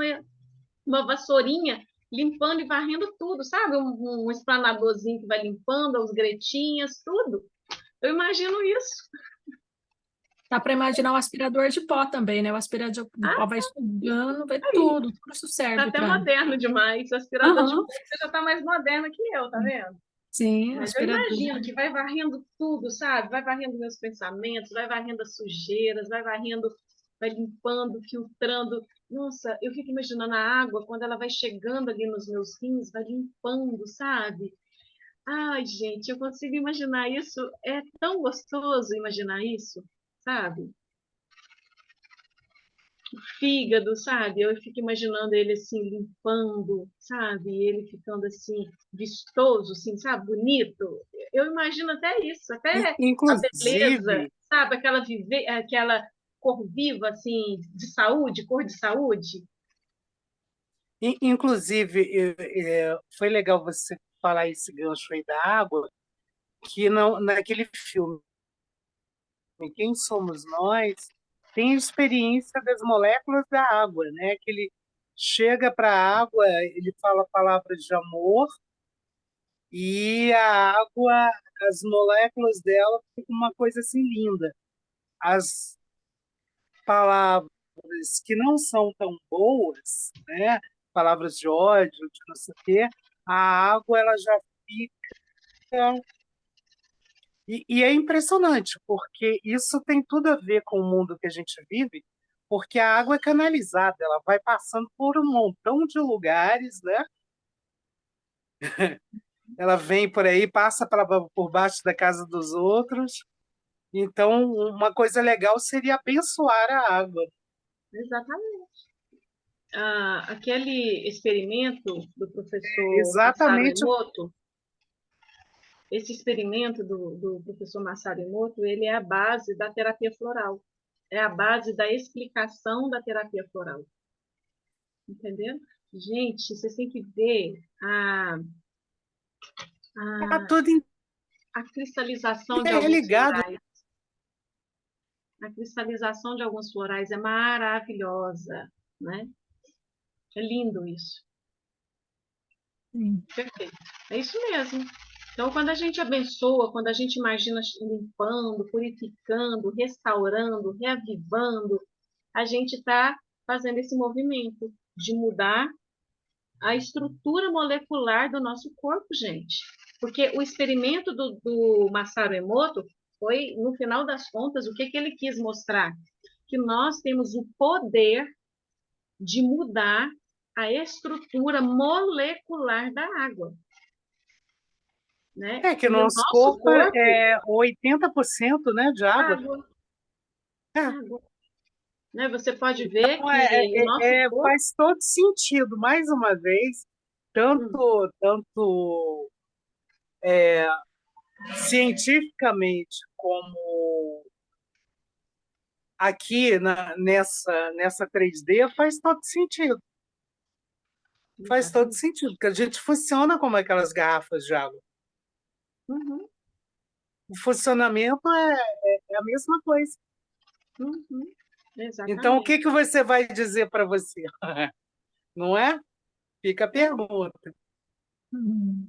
C: uma vassourinha, limpando e varrendo tudo, sabe? Um esplanadorzinho que vai limpando, as gretinhas, tudo. Eu imagino isso.
D: Dá para imaginar o aspirador de pó também, né? O aspirador de pó vai sugando, vai tudo isso
C: Tá
D: serve
C: até
D: para.
C: moderno demais. O aspirador de
D: Aham,
C: pó, você já tá mais moderna que eu, tá vendo?
D: sim,
C: Mas eu
D: aspirador.
C: imagino que vai varrendo tudo, sabe? Vai varrendo meus pensamentos, vai varrendo as sujeiras, vai varrendo, vai limpando, filtrando. Nossa, eu fico imaginando a água quando ela vai chegando ali nos meus rins, vai limpando, sabe? Ai, gente, eu consigo imaginar isso. É tão gostoso imaginar isso, sabe? Fígado, sabe? Eu fico imaginando ele assim limpando, sabe? Ele ficando assim vistoso, assim, sabe? Bonito. Eu imagino até isso, até a beleza,
B: Inclusive,
C: sabe? Aquela cor viva assim de saúde, cor de saúde.
B: inclusive, foi legal você falar esse gancho aí da água, que não, naquele filme Quem Somos Nós, tem a experiência das moléculas da água, né? Que ele chega para a água, ele fala palavras de amor, e a água, as moléculas dela ficam uma coisa assim linda. As palavras que não são tão boas, né? Palavras de ódio, de não sei o quê, a água ela já fica. E é impressionante, porque isso tem tudo a ver com o mundo que a gente vive, porque a água é canalizada, ela vai passando por um montão de lugares, né? Ela vem por aí, passa por baixo da casa dos outros. Então, uma coisa legal seria abençoar a água.
C: Exatamente. Aquele experimento do professor Masaru
B: Exatamente.
C: Emoto, esse experimento do professor Masaru Emoto, ele é a base da terapia floral. É a base da explicação da terapia floral. Entendeu? Gente, vocês têm que ver
B: Está
C: a,
B: tudo
C: a cristalização de alguns
B: interligado.
C: florais. A cristalização de alguns florais é maravilhosa, né? É lindo isso.
D: Sim.
C: Perfeito. É isso mesmo. Então, quando a gente abençoa, quando a gente imagina limpando, purificando, restaurando, reavivando, a gente está fazendo esse movimento de mudar a estrutura molecular do nosso corpo, gente. Porque o experimento do Masaru Emoto foi, no final das contas, o que ele quis mostrar? Que nós temos o poder de mudar a estrutura molecular da água. Né?
B: É que o
C: E o
B: nosso
C: nosso
B: corpo
C: corpo,
B: é 80%, né, de água.
C: água,
B: É.
C: água. Né? Você pode ver
B: Então,
C: que o nosso corpo.
B: faz todo sentido, mais uma vez,
C: Hum,
B: tanto cientificamente como aqui nessa 3D, faz todo sentido. Faz todo
C: exatamente.
B: sentido, porque a gente funciona como aquelas garrafas de água.
C: Uhum,
B: O funcionamento é a mesma coisa.
C: uhum,
B: Então, o
C: exatamente.
B: que você vai dizer para você? Não é? Fica a
C: É,
B: pergunta.
D: Hum.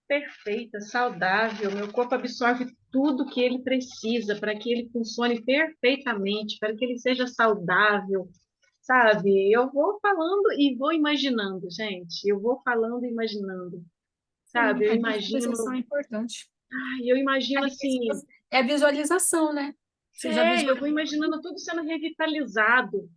C: perfeita, saudável, meu corpo absorve tudo que ele precisa para que ele funcione perfeitamente, para que ele seja saudável, sabe? Eu vou falando e vou imaginando, gente. Eu vou falando e imaginando,
D: Sim,
C: sabe?
D: a visualização é importante.
C: Eu imagino
D: Aí,
C: assim,
D: é a visualização, né? Você já
C: eu
D: visualiza.
C: vou imaginando tudo sendo revitalizado,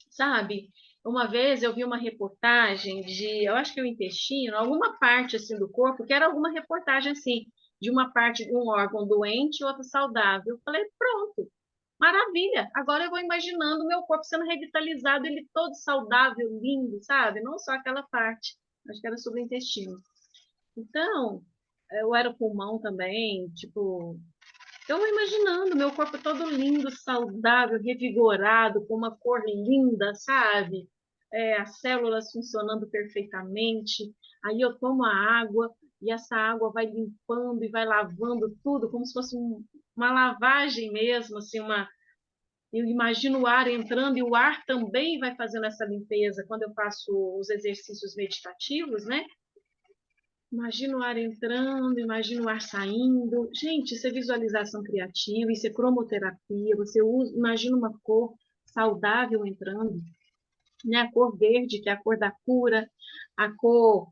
C: sabe? Uma vez eu vi uma reportagem de, eu acho que o intestino, alguma parte assim do corpo, que era alguma reportagem assim, de uma parte de um órgão doente e outra saudável. Eu falei, pronto, maravilha. Agora eu vou imaginando o meu corpo sendo revitalizado, ele todo saudável, lindo, sabe? Não só aquela parte. Acho que era sobre o intestino. Então, eu era o pulmão também, tipo, eu vou imaginando meu corpo todo lindo, saudável, revigorado, com uma cor linda, sabe? As células funcionando perfeitamente. Aí eu tomo a água e essa água vai limpando e vai lavando tudo, como se fosse uma lavagem mesmo, assim, eu imagino o ar entrando e o ar também vai fazendo essa limpeza quando eu faço os exercícios meditativos, né? Imagina o ar entrando, imagina o ar saindo. Gente, isso é visualização criativa, isso é cromoterapia. Você usa, imagina uma cor saudável entrando, né? A cor verde, que é a cor da cura, a cor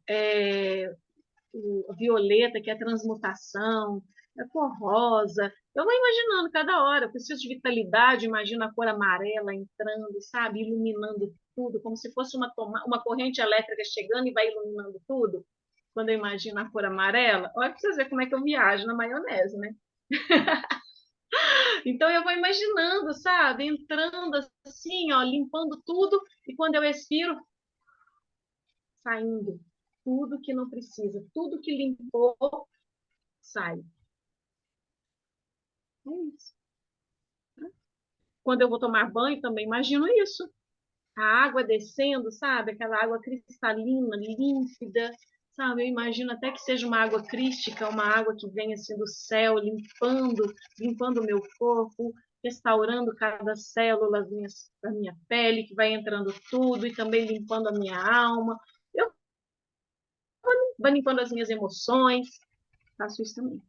C: o violeta, que é a transmutação, a cor rosa. Eu vou imaginando cada hora, eu preciso de vitalidade, imagino a cor amarela entrando, sabe? Iluminando tudo, como se fosse uma corrente elétrica chegando e vai iluminando tudo quando eu imagino a cor amarela. Olha para vocês verem como é que eu viajo na maionese, né? Então eu vou imaginando, sabe? Entrando assim, ó, limpando tudo, e quando eu expiro, saindo. Tudo que não precisa, tudo que limpou, sai. É isso. Quando eu vou tomar banho, também imagino isso. A água descendo, sabe? Aquela água cristalina, límpida, sabe? Eu imagino até que seja uma água crística, uma água que vem assim do céu, limpando o meu corpo, restaurando cada célula da minha pele, que vai entrando tudo e também limpando a minha alma. Eu vou limpando as minhas emoções, faço isso também.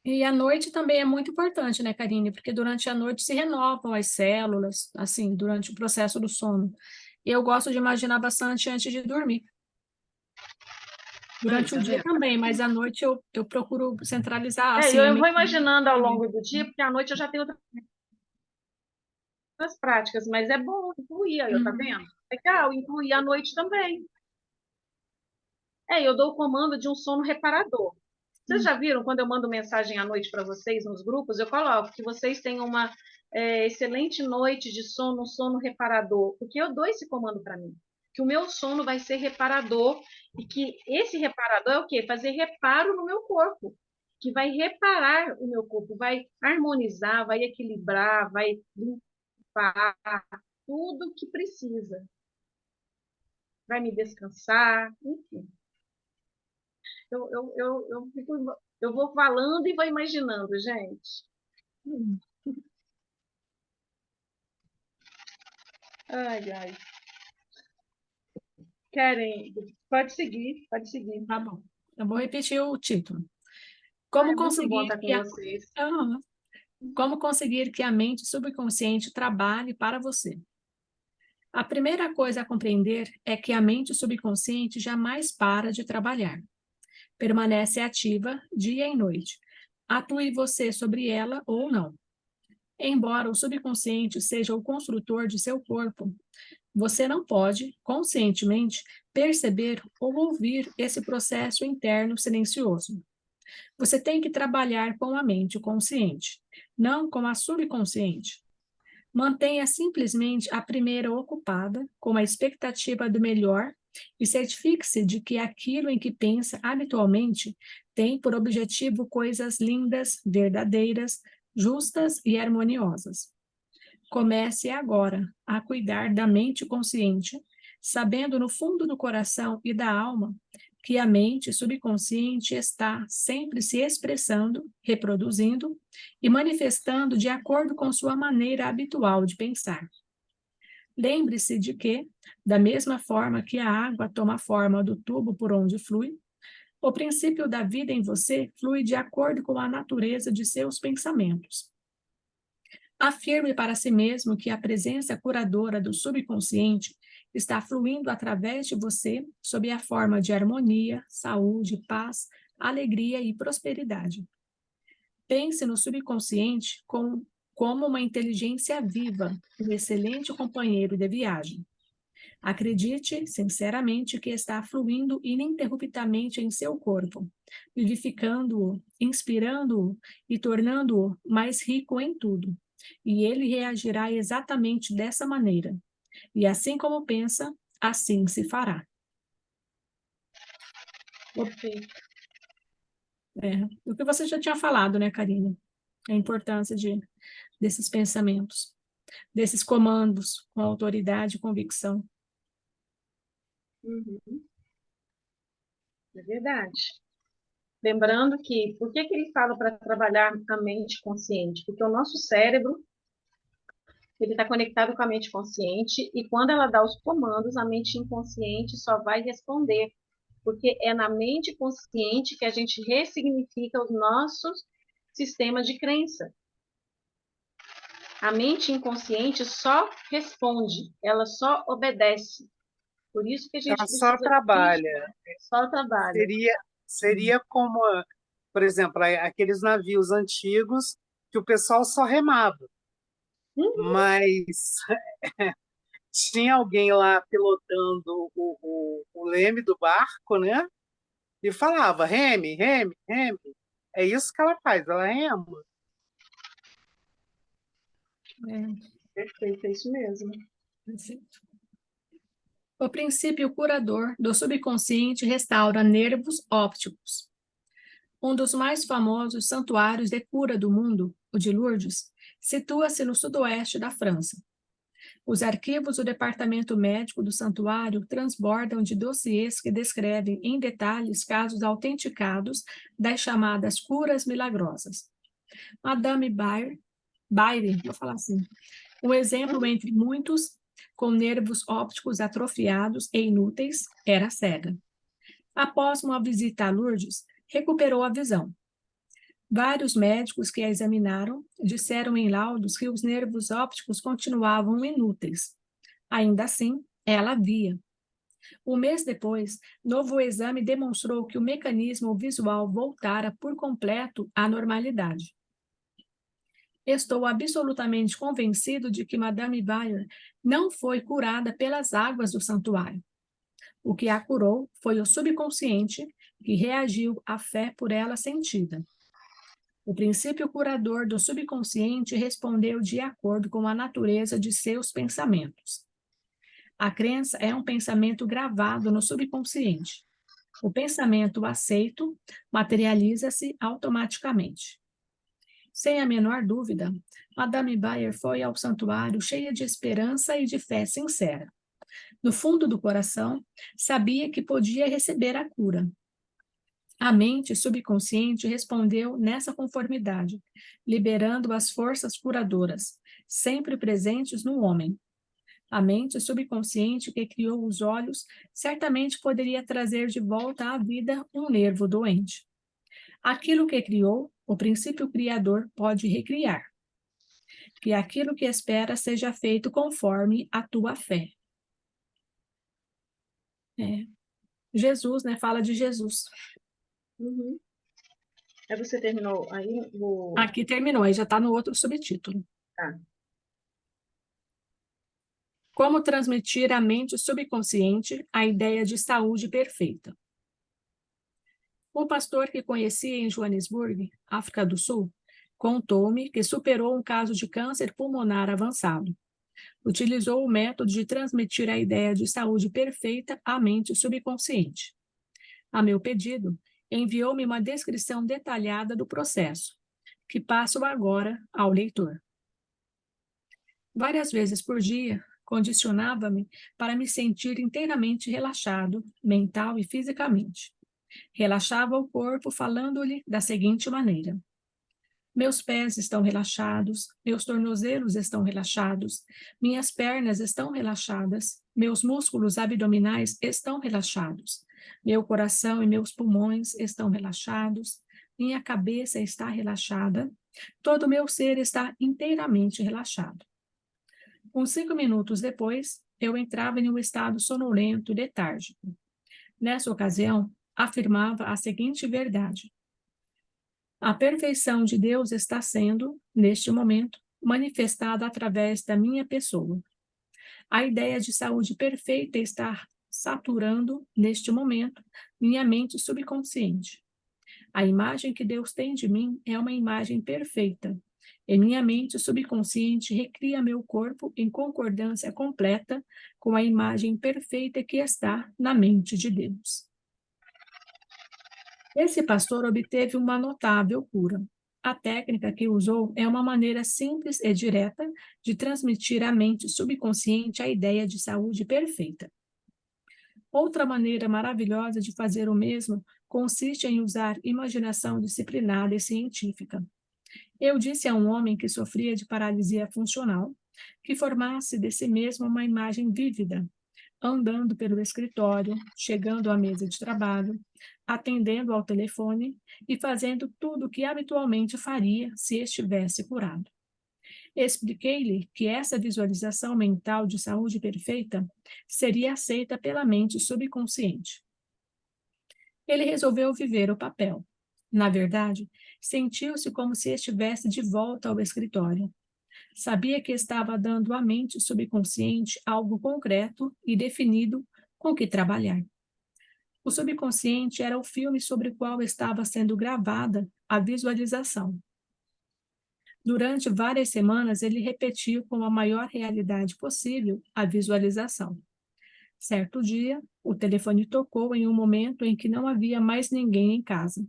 D: E a noite também é muito importante, né, Karine? Porque durante a noite se renovam as células, assim, durante o processo do sono. E eu gosto de imaginar bastante antes de dormir. Durante o dia também, mas à noite eu procuro centralizar, assim, a
C: Eu vou
D: mente.
C: imaginando ao longo do dia, porque à noite eu já tenho outras práticas, mas é bom incluir, aí, tá
D: Uhum.
C: vendo? Legal, incluir à noite também. Eu dou o comando de um sono reparador. Vocês já viram, quando eu mando mensagem à noite para vocês nos grupos, eu coloco que vocês tenham uma excelente noite de sono, um sono reparador, porque eu dou esse comando para mim, que o meu sono vai ser reparador e que esse reparador é o quê? Fazer reparo no meu corpo, que vai reparar o meu corpo, vai harmonizar, vai equilibrar, vai limpar tudo que precisa, vai me descansar, enfim. Eu vou falando e vou imaginando, gente. Ai, ai. Querem? Pode seguir, pode seguir.
D: Tá bom. Eu vou repetir o título.
C: É muito bom estar com vocês.
D: Ah, como conseguir que a mente subconsciente trabalhe para você? A primeira coisa a compreender é que a mente subconsciente jamais para de trabalhar. Permanece ativa dia e noite. Atue você sobre ela ou não. Embora o subconsciente seja o construtor de seu corpo, você não pode, conscientemente, perceber ou ouvir esse processo interno silencioso. Você tem que trabalhar com a mente consciente, não com a subconsciente. Mantenha simplesmente a primeira ocupada, com a expectativa do melhor, e certifique-se de que aquilo em que pensa habitualmente tem por objetivo coisas lindas, verdadeiras, justas e harmoniosas. Comece agora a cuidar da mente consciente, sabendo no fundo do coração e da alma que a mente subconsciente está sempre se expressando, reproduzindo e manifestando de acordo com sua maneira habitual de pensar. Lembre-se de que, da mesma forma que a água toma a forma do tubo por onde flui, O princípio da vida em você flui de acordo com a natureza de seus pensamentos. Afirme para si mesmo que a presença curadora do subconsciente está fluindo através de você sob a forma de harmonia, saúde, paz, alegria e prosperidade. Pense no subconsciente como uma inteligência viva, um excelente companheiro de viagem. Acredite sinceramente que está fluindo ininterruptamente em seu corpo, vivificando-o, inspirando-o e tornando-o mais rico em tudo. E ele reagirá exatamente dessa maneira. E assim como pensa, assim se fará.
C: Perfeito.
D: O que você já tinha falado, né, Karina? A importância desses pensamentos, desses comandos com autoridade e convicção.
C: É verdade. Lembrando que, por que ele fala para trabalhar a mente consciente? Porque o nosso cérebro, ele está conectado com a mente consciente e quando ela dá os comandos, a mente inconsciente só vai responder, porque é na mente consciente que a gente ressignifica os nossos sistemas de crença. A mente inconsciente só responde, ela só obedece. Por isso que a gente
B: Ela só
C: precisa
B: trabalha.
C: só trabalha.
B: Seria como, por exemplo, aqueles navios antigos que o pessoal só remava. Mas tinha alguém lá pilotando o leme do barco, né? E falava, reme, reme, reme. É isso que ela faz, ela rema.
C: Perfeito, é isso mesmo.
D: O princípio curador do subconsciente restaura nervos ópticos. Um dos mais famosos santuários de cura do mundo, o de Lourdes, situa-se no sudoeste da França. Os arquivos do departamento médico do santuário transbordam de dossiês que descrevem em detalhes casos autenticados das chamadas curas milagrosas. Madame Baire, vou falar assim, um exemplo entre muitos, com nervos ópticos atrofiados e inúteis, era cega. Após uma visita a Lourdes, recuperou a visão. Vários médicos que a examinaram disseram em laudos que os nervos ópticos continuavam inúteis. Ainda assim, ela via. Um mês depois, novo exame demonstrou que o mecanismo visual voltara por completo à normalidade. Estou absolutamente convencido de que Madame Bayer não foi curada pelas águas do santuário. O que a curou foi o subconsciente, que reagiu à fé por ela sentida. O princípio curador do subconsciente respondeu de acordo com a natureza de seus pensamentos. A crença é um pensamento gravado no subconsciente. O pensamento aceito materializa-se automaticamente. Sem a menor dúvida, Madame Bayer foi ao santuário cheia de esperança e de fé sincera. No fundo do coração, sabia que podia receber a cura. A mente subconsciente respondeu nessa conformidade, liberando as forças curadoras, sempre presentes no homem. A mente subconsciente que criou os olhos certamente poderia trazer de volta à vida um nervo doente. Aquilo que criou, o princípio criador pode recriar. Que aquilo que espera seja feito conforme a tua fé. Jesus, né? Fala de Jesus.
C: Aí você terminou aí o...
D: Aqui terminou, aí já está no outro subtítulo.
C: Tá.
D: Como transmitir à mente subconsciente a ideia de saúde perfeita. Um pastor que conheci em Joanesburgo, África do Sul, contou-me que superou um caso de câncer pulmonar avançado. Utilizou o método de transmitir a ideia de saúde perfeita à mente subconsciente. A meu pedido, enviou-me uma descrição detalhada do processo, que passo agora ao leitor. Várias vezes por dia, condicionava-me para me sentir inteiramente relaxado, mental e fisicamente. Relaxava o corpo falando-lhe da seguinte maneira: meus pés estão relaxados, meus tornozelos estão relaxados, minhas pernas estão relaxadas, meus músculos abdominais estão relaxados, Meu coração e meus pulmões estão relaxados, minha cabeça está relaxada, todo o meu ser está inteiramente relaxado. Uns 5 minutos depois, eu entrava em um estado sonolento e letárgico. Nessa ocasião, afirmava a seguinte verdade: a perfeição de Deus está sendo, neste momento, manifestada através da minha pessoa. A ideia de saúde perfeita está saturando, neste momento, minha mente subconsciente. A imagem que Deus tem de mim é uma imagem perfeita. E minha mente subconsciente recria meu corpo em concordância completa com a imagem perfeita que está na mente de Deus. Esse pastor obteve uma notável cura. A técnica que usou é uma maneira simples e direta de transmitir à mente subconsciente a ideia de saúde perfeita. Outra maneira maravilhosa de fazer o mesmo consiste em usar imaginação disciplinada e científica. Eu disse a um homem que sofria de paralisia funcional que formasse de si mesmo uma imagem vívida, andando pelo escritório, chegando à mesa de trabalho, atendendo ao telefone e fazendo tudo o que habitualmente faria se estivesse curado. Expliquei-lhe que essa visualização mental de saúde perfeita seria aceita pela mente subconsciente. Ele resolveu viver o papel. Na verdade, sentiu-se como se estivesse de volta ao escritório. Sabia que estava dando à mente subconsciente algo concreto e definido com que trabalhar. O subconsciente era o filme sobre o qual estava sendo gravada a visualização. Durante várias semanas, ele repetiu com a maior realidade possível a visualização. Certo dia, o telefone tocou em um momento em que não havia mais ninguém em casa.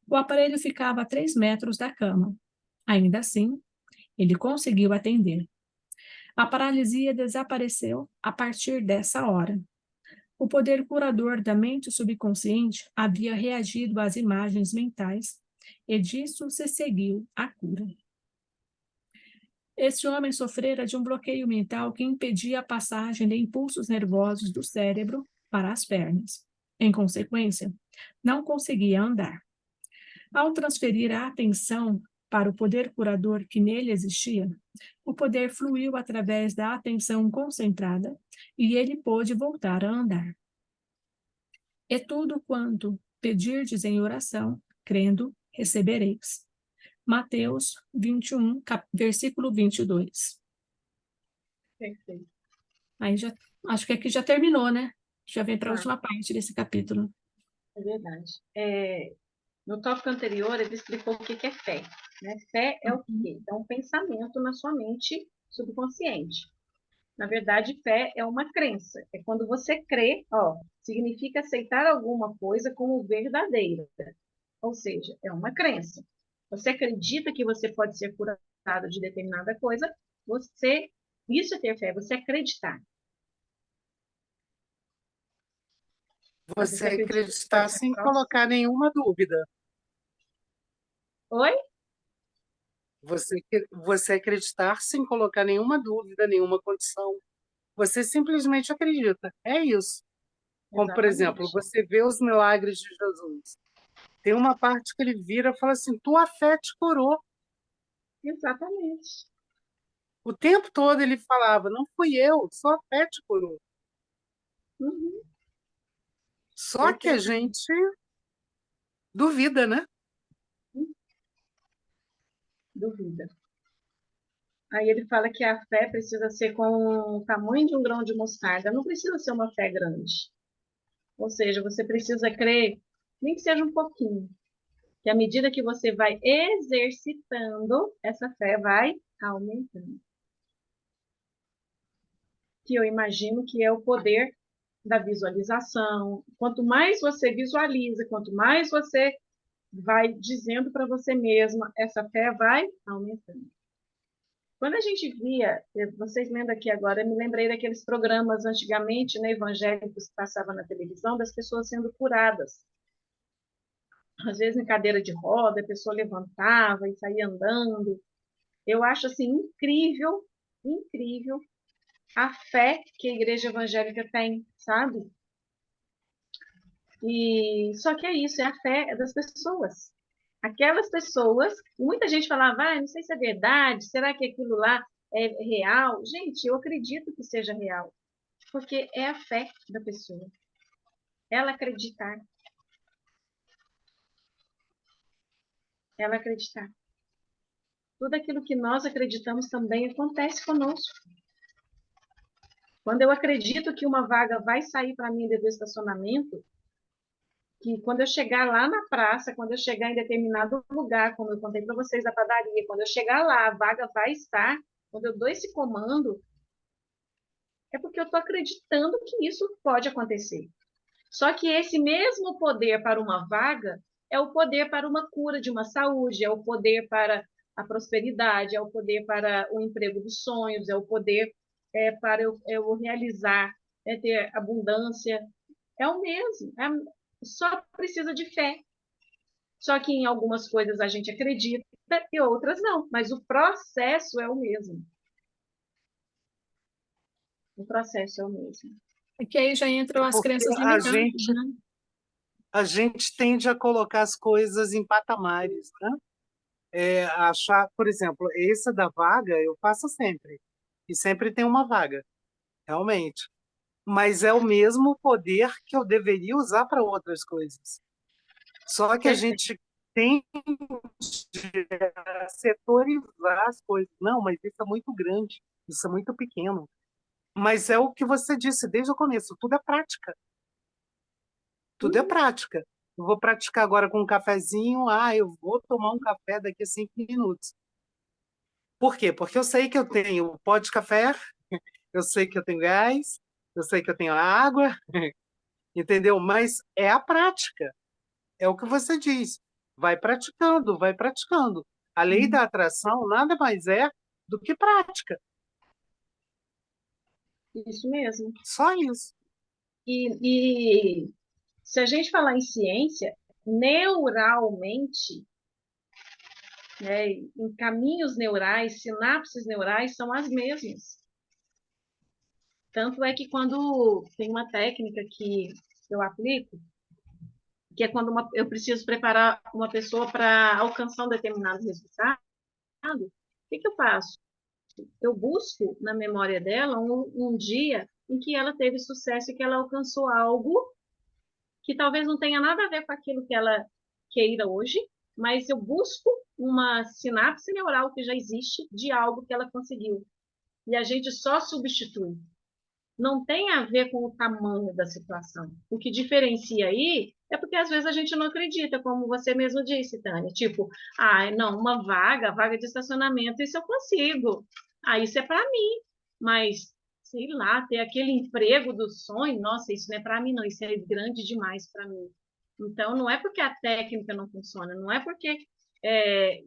D: O aparelho ficava a 3 metros da cama. Ainda assim, ele conseguiu atender. A paralisia desapareceu a partir dessa hora. O poder curador da mente subconsciente havia reagido às imagens mentais, e disso se seguiu a cura. Este homem sofrera de um bloqueio mental que impedia a passagem de impulsos nervosos do cérebro para as pernas. Em consequência, não conseguia andar. Ao transferir a atenção para o poder curador que nele existia, o poder fluiu através da atenção concentrada e ele pôde voltar a andar. E tudo quanto pedirdes em oração, crendo, recebereis. Mateus 21, versículo 22.
C: Perfeito.
D: Aí já, acho que aqui já terminou, né? Já vem para a
C: Ah.
D: última parte desse capítulo.
C: É verdade. No tópico anterior, ele explicou o que é fé. Né? Fé é o quê? É um pensamento na sua mente subconsciente. Na verdade, fé é uma crença. É quando você crê, significa aceitar alguma coisa como verdadeira. Ou seja, é uma crença. Você acredita que você pode ser curado de determinada coisa, isso é ter fé, você acreditar.
B: Você
C: acredita
B: acreditar
C: que
B: sem
C: próximo?
B: colocar nenhuma dúvida.
C: Oi?
B: Você acreditar sem colocar nenhuma dúvida, nenhuma condição. Você simplesmente acredita. É isso. Como, por exemplo,
C: Exatamente.
B: você vê os milagres de Jesus. Tem uma parte que ele vira e fala assim: tua fé te curou.
C: Exatamente.
B: O tempo todo ele falava: não fui eu, sua fé te curou.
C: Uhum.
B: Só que a gente duvida, né?
C: Duvida. Aí ele fala que a fé precisa ser com o tamanho de um grão de mostarda. Não precisa ser uma fé grande. Ou seja, você precisa crer, nem que seja um pouquinho. Que à medida que você vai exercitando, essa fé vai aumentando. Que eu imagino que é o poder da visualização. Quanto mais você visualiza, quanto mais você vai dizendo para você mesma, essa fé vai aumentando. Quando a gente via, vocês lendo aqui agora, eu me lembrei daqueles programas antigamente, né, evangélicos que passavam na televisão, das pessoas sendo curadas. Às vezes em cadeira de roda, a pessoa levantava e saía andando. Eu acho assim incrível, incrível a fé que a igreja evangélica tem, sabe? E só que é isso, é a fé das pessoas. Aquelas pessoas, muita gente falava, não sei se é verdade, será que aquilo lá é real? Gente, eu acredito que seja real, porque é a fé da pessoa. Ela acreditar, ela acreditar. Tudo aquilo que nós acreditamos também acontece conosco. Quando eu acredito que uma vaga vai sair para mim do estacionamento, que quando eu chegar lá na praça, quando eu chegar em determinado lugar, como eu contei para vocês da padaria, quando eu chegar lá, a vaga vai estar, quando eu dou esse comando, é porque eu estou acreditando que isso pode acontecer. Só que esse mesmo poder para uma vaga é o poder para uma cura de uma saúde, é o poder para a prosperidade, é o poder para o emprego dos sonhos, é o poder para eu realizar, ter abundância. É o mesmo, só precisa de fé. Só que em algumas coisas a gente acredita e outras não, mas o processo é o mesmo. O processo é o mesmo.
D: É que aí já entram as
B: Porque
D: crenças limitantes, né?
B: a gente tende a colocar as coisas em patamares, né? Achar, por exemplo, esse da vaga eu faço sempre. E sempre tem uma vaga, realmente. Mas é o mesmo poder que eu deveria usar para outras coisas. Só que a
C: Perfeito.
B: gente tem de setorizar as coisas. Não, mas isso é muito grande, isso é muito pequeno. Mas é o que você disse desde o começo, tudo é prática. Tudo é prática. Eu vou praticar agora com um cafezinho, eu vou tomar um café daqui a 5 minutos. Por quê? Porque eu sei que eu tenho pó de café, eu sei que eu tenho gás, eu sei que eu tenho água, entendeu? Mas é a prática, é o que você diz. Vai praticando, vai praticando. A lei da atração nada mais é do que prática.
C: Isso mesmo.
B: Só isso.
C: E se a gente falar em ciência, neuralmente, né, em caminhos neurais, sinapses neurais são as mesmas. Tanto é que quando tem uma técnica que eu aplico, que é quando eu preciso preparar uma pessoa para alcançar um determinado resultado, o que eu faço? Eu busco na memória dela um dia em que ela teve sucesso e que ela alcançou algo que talvez não tenha nada a ver com aquilo que ela queira hoje, mas eu busco uma sinapse neural que já existe de algo que ela conseguiu. E a gente só substitui. Não tem a ver com o tamanho da situação. O que diferencia aí é porque às vezes a gente não acredita, como você mesmo disse, Tânia. Tipo, não, uma vaga de estacionamento, isso eu consigo. Isso é para mim. Mas, sei lá, ter aquele emprego do sonho, nossa, isso não é para mim, não. Isso é grande demais para mim. Então, não é porque a técnica não funciona, não é porque é,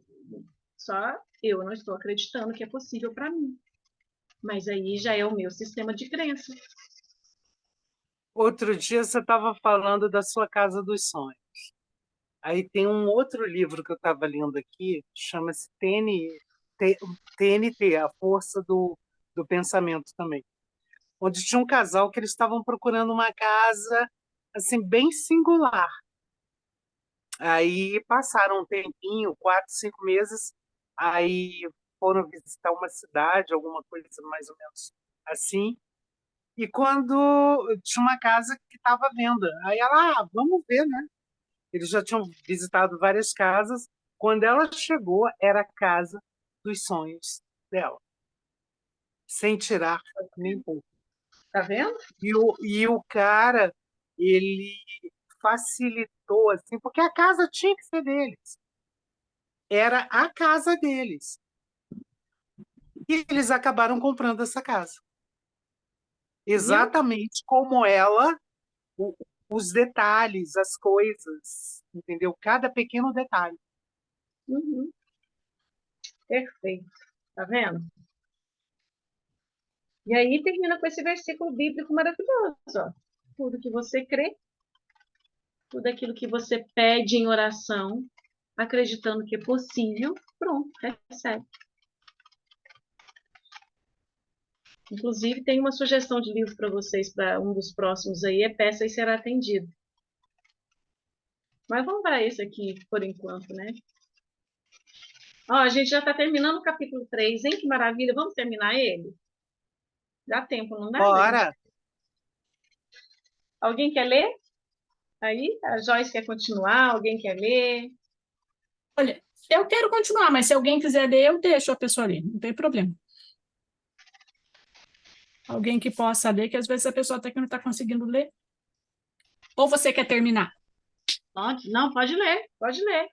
C: só eu não estou acreditando que é possível para mim. Mas aí já é o meu sistema de crença.
B: Outro dia você estava falando da sua casa dos sonhos. Aí tem um outro livro que eu estava lendo aqui, chama-se TNT, A Força do Pensamento também, onde tinha um casal que eles estavam procurando uma casa assim bem singular. Aí passaram um tempinho, 4, 5 meses, aí foram visitar uma cidade, alguma coisa mais ou menos assim, e quando tinha uma casa que estava à venda, aí ela, vamos ver, né? Eles já tinham visitado várias casas. Quando ela chegou, era a casa dos sonhos dela, sem tirar nem pouco.
C: Tá vendo?
B: E o cara, ele facilitou, assim, porque a casa tinha que ser deles. Era a casa deles. E eles acabaram comprando essa casa.
C: Viu?
B: Exatamente como ela, o- os detalhes, as coisas, entendeu? Cada pequeno detalhe.
C: Uhum. Perfeito. Tá vendo? E aí termina com esse versículo bíblico maravilhoso, ó. Tudo que você crê, tudo aquilo que você pede em oração, acreditando que é possível, pronto, recebe. Inclusive, tem uma sugestão de livro para vocês, para um dos próximos aí, é Peça e Será Atendido. Mas vamos para esse aqui por enquanto, né? Ó, a gente já está terminando o capítulo 3, hein? Que maravilha. Vamos terminar ele? Dá tempo, não dá, gente?
B: Bora!
C: Alguém quer ler? Aí, a Joyce quer continuar, alguém quer ler?
D: Olha, eu quero continuar, mas se alguém quiser ler, eu deixo a pessoa ler, não tem problema. Alguém que possa ler, que às vezes a pessoa até que não está conseguindo ler. Ou você quer terminar?
C: Pode? Não, pode ler, pode ler.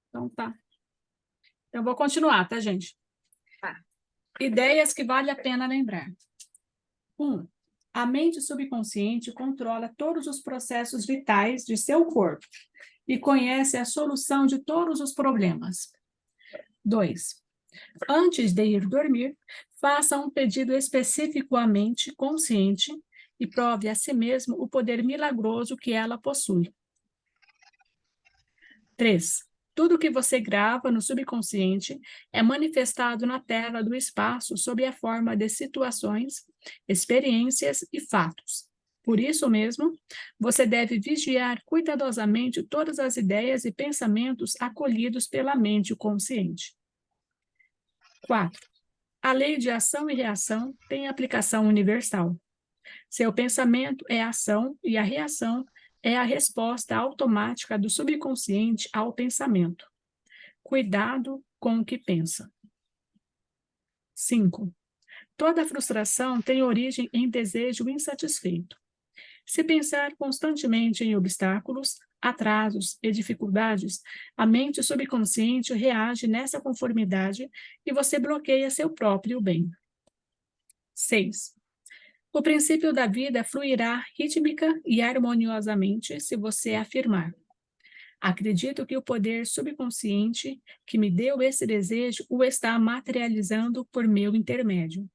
D: Então tá. Eu vou continuar, tá, gente?
C: Tá.
D: Ideias que vale a pena lembrar. 1. A mente subconsciente controla todos os processos vitais de seu corpo e conhece a solução de todos os problemas. 2. Antes de ir dormir, faça um pedido específico à mente consciente e prove a si mesmo o poder milagroso que ela possui. 3. Tudo que você grava no subconsciente é manifestado na tela do espaço sob a forma de situações, experiências e fatos. Por isso mesmo, você deve vigiar cuidadosamente todas as ideias e pensamentos acolhidos pela mente consciente. 4. A lei de ação e reação tem aplicação universal. Seu pensamento é a ação e a reação é a resposta automática do subconsciente ao pensamento. Cuidado com o que pensa. 5. Toda frustração tem origem em desejo insatisfeito. Se pensar constantemente em obstáculos, atrasos e dificuldades, a mente subconsciente reage nessa conformidade e você bloqueia seu próprio bem. 6. O princípio da vida fluirá rítmica e harmoniosamente se você afirmar: acredito que o poder subconsciente que me deu esse desejo o está materializando por meu intermédio.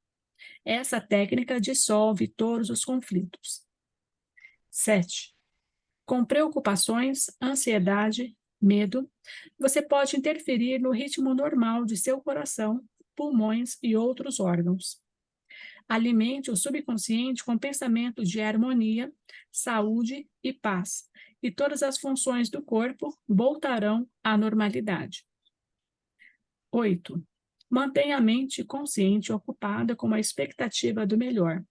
D: Essa técnica dissolve todos os conflitos. 7. Com preocupações, ansiedade, medo, você pode interferir no ritmo normal de seu coração, pulmões e outros órgãos. Alimente o subconsciente com pensamentos de harmonia, saúde e paz, e todas as funções do corpo voltarão à normalidade. 8. Mantenha a mente consciente ocupada com a expectativa do melhor,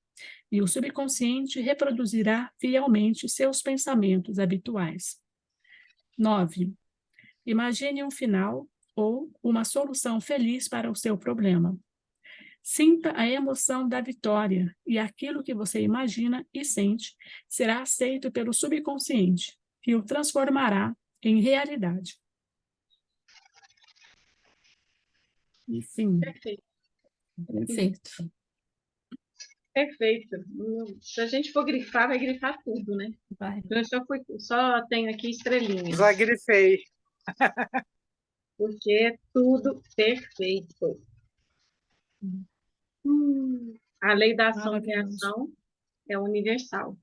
D: e o subconsciente reproduzirá fielmente seus pensamentos habituais. 9. Imagine um final ou uma solução feliz para o seu problema. Sinta a emoção da vitória e aquilo que você imagina e sente será aceito pelo subconsciente, que o transformará em realidade. Enfim,
C: Perfeito.
D: perfeito.
C: Perfeito. Se a gente for grifar, vai grifar tudo, né?
D: Vai.
C: Eu só tenho aqui estrelinhas,
B: Já grifei.
C: porque é tudo perfeito. A lei da ação e
D: Maravilhoso.
C: reação é universal.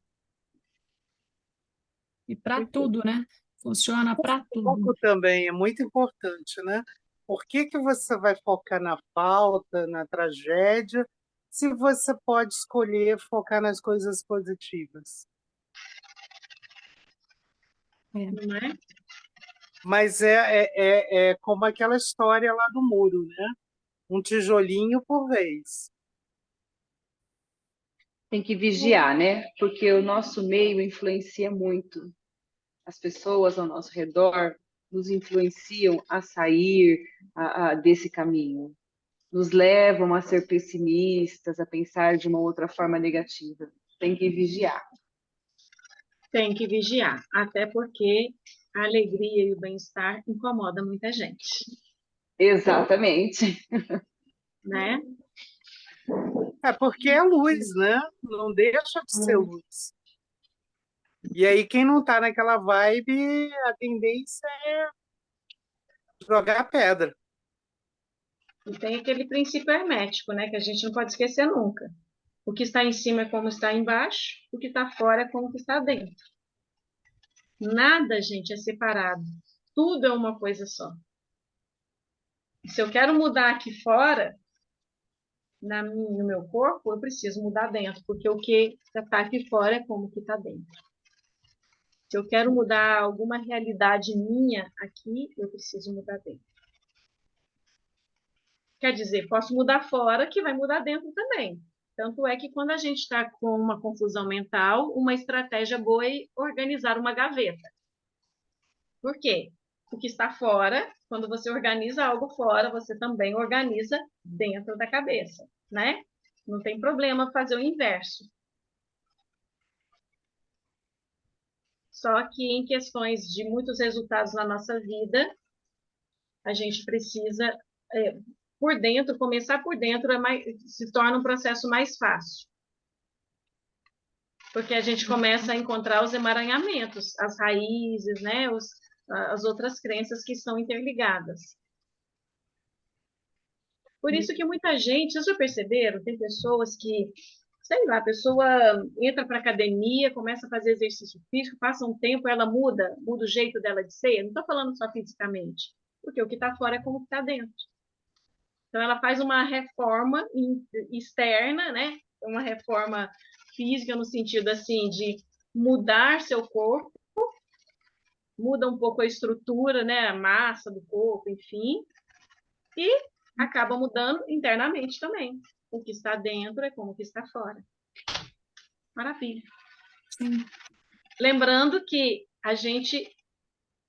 D: E para tudo, né? Funciona para tudo.
B: Foco também é muito importante, né? Por que que você vai focar na falta, na tragédia, se você pode escolher focar nas coisas positivas?
C: Não é?
B: Mas é como aquela história lá do muro, né? Um tijolinho por vez.
E: Tem que vigiar, né? Porque o nosso meio influencia muito. As pessoas ao nosso redor nos influenciam a sair desse caminho. Nos levam a ser pessimistas, a pensar de uma outra forma negativa. Tem que vigiar.
C: Tem que vigiar, até porque a alegria e o bem-estar incomodam muita gente,
E: Exatamente.
C: né?
B: É porque é luz, né? Não deixa de ser luz. E aí, quem não está naquela vibe, a tendência é jogar pedra.
C: E tem aquele princípio hermético, né? Que a gente não pode esquecer nunca. O que está em cima é como está embaixo, o que está fora é como está dentro. Nada, gente, é separado. Tudo é uma coisa só. Se eu quero mudar aqui fora, no meu corpo, eu preciso mudar dentro, porque o que está aqui fora é como que está dentro. Se eu quero mudar alguma realidade minha aqui, eu preciso mudar dentro. Quer dizer, posso mudar fora, que vai mudar dentro também. Tanto é que quando a gente está com uma confusão mental, uma estratégia boa é organizar uma gaveta. Por quê? O que está fora, quando você organiza algo fora, você também organiza dentro da cabeça, né? Não tem problema fazer o inverso. Só que em questões de muitos resultados na nossa vida, a gente precisa, por dentro, começar por dentro se torna um processo mais fácil. Porque a gente começa a encontrar os emaranhamentos, as raízes, né? As outras crenças que estão interligadas. Por isso que muita gente, vocês já perceberam, tem pessoas que, sei lá, a pessoa entra para a academia, começa a fazer exercício físico, passa um tempo, ela muda o jeito dela de ser. Não estou falando só fisicamente, porque o que está fora é como está dentro. Então, ela faz uma reforma externa, né? Uma reforma física no sentido assim de mudar seu corpo, muda um pouco a estrutura, né? A massa do corpo, enfim, e acaba mudando internamente também. O que está dentro é como o que está fora. Maravilha.
D: Sim.
C: Lembrando que a gente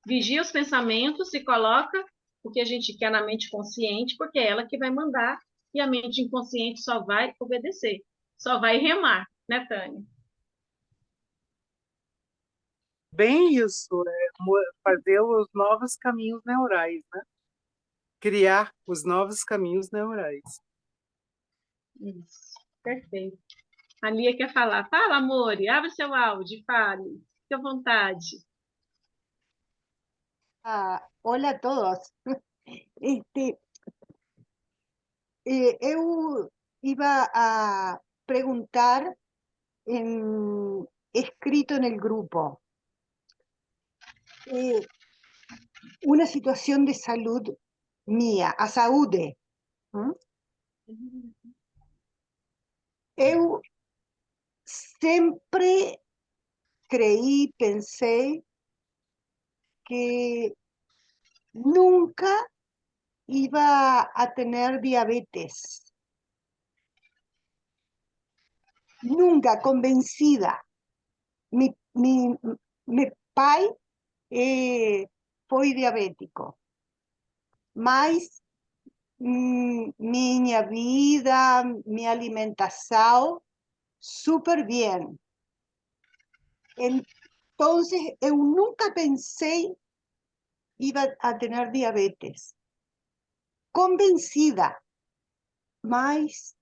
C: vigia os pensamentos e coloca o que a gente quer na mente consciente, porque é ela que vai mandar e a mente inconsciente só vai obedecer, só vai remar, né, Tânia?
B: Bem isso, fazer os novos caminhos neurais, né? Criar os novos caminhos neurais.
C: Isso, perfeito. A Lia quer falar. Fala, amor, abre seu áudio, fale. Fique à vontade.
F: Hola a todos. Este, eu iba a preguntar escrito en el grupo una situación de salud mía, a saúde. Eu sempre creí, pensé que nunca iba a tener diabetes. Nunca, convencida. Mi pai foi diabético, mas minha vida, minha alimentação, super bem. Entonces, eu nunca pensei iba a tener diabetes. Convencida, mas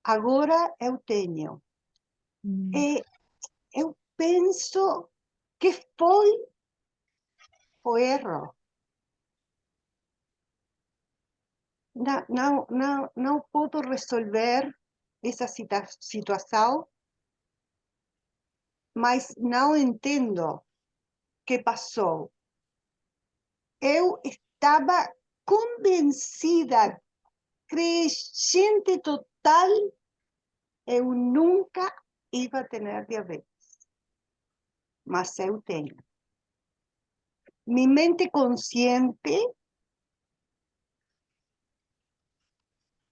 F: agora eu tenho. Eu penso que foi o erro. Não posso resolver essa situação, mas não entendo o que passou. Eu estava convencida, crente total, eu nunca iba ter diabetes. Mas eu tenho. Mi mente consciente,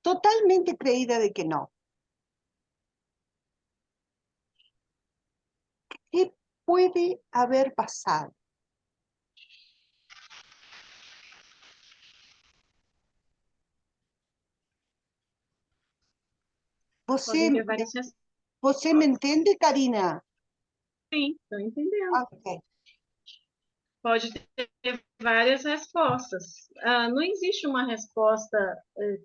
F: totalmente creída de que no. ¿Qué puede haber pasado?
C: Podem ter várias
F: ¿Você me entende, Karina?
C: Sim, estou entendendo.
F: Ok.
C: Pode ter várias respostas. Não existe uma resposta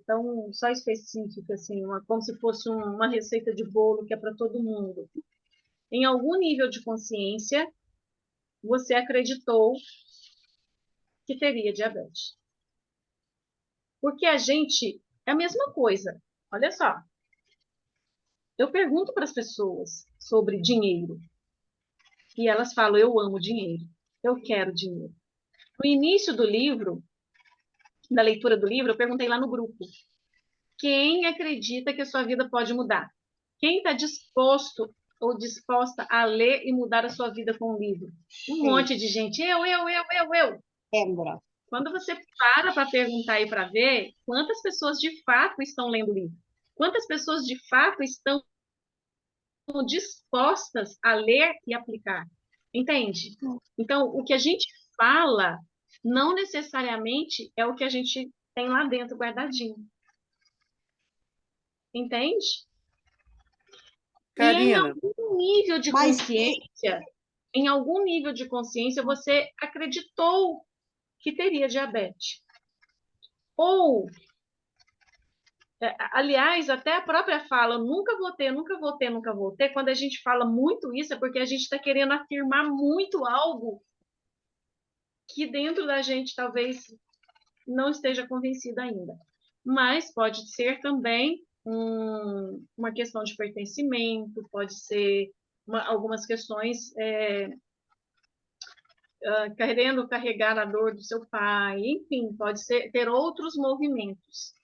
C: tão só específica, assim, como se fosse uma receita de bolo que é para todo mundo. Em algum nível de consciência, você acreditou que teria diabetes. Porque a gente é a mesma coisa. Olha só. Eu pergunto para as pessoas sobre dinheiro. E elas falam, eu amo dinheiro. Eu quero dinheiro. No início do livro, da leitura do livro, eu perguntei lá no grupo. Quem acredita que a sua vida pode mudar? Quem está disposto ou disposta a ler e mudar a sua vida com o livro? Um
F: Sim.
C: monte de gente, eu.
F: Lembro.
C: Quando você para perguntar e para ver, quantas pessoas de fato estão lendo o livro? Quantas pessoas de fato estão dispostas a ler e aplicar? Entende? Então, o que a gente fala não necessariamente é o que a gente tem lá dentro guardadinho. Entende? E em
B: Karina,
C: algum nível de
F: Mas
C: consciência, em algum nível de consciência, você acreditou que teria diabetes. Ou, aliás, até a própria fala, nunca vou ter, nunca vou ter, nunca vou ter, quando a gente fala muito isso, é porque a gente está querendo afirmar muito algo que dentro da gente talvez não esteja convencido ainda. Mas pode ser também uma questão de pertencimento, pode ser algumas questões querendo carregar a dor do seu pai, enfim, pode ser ter outros movimentos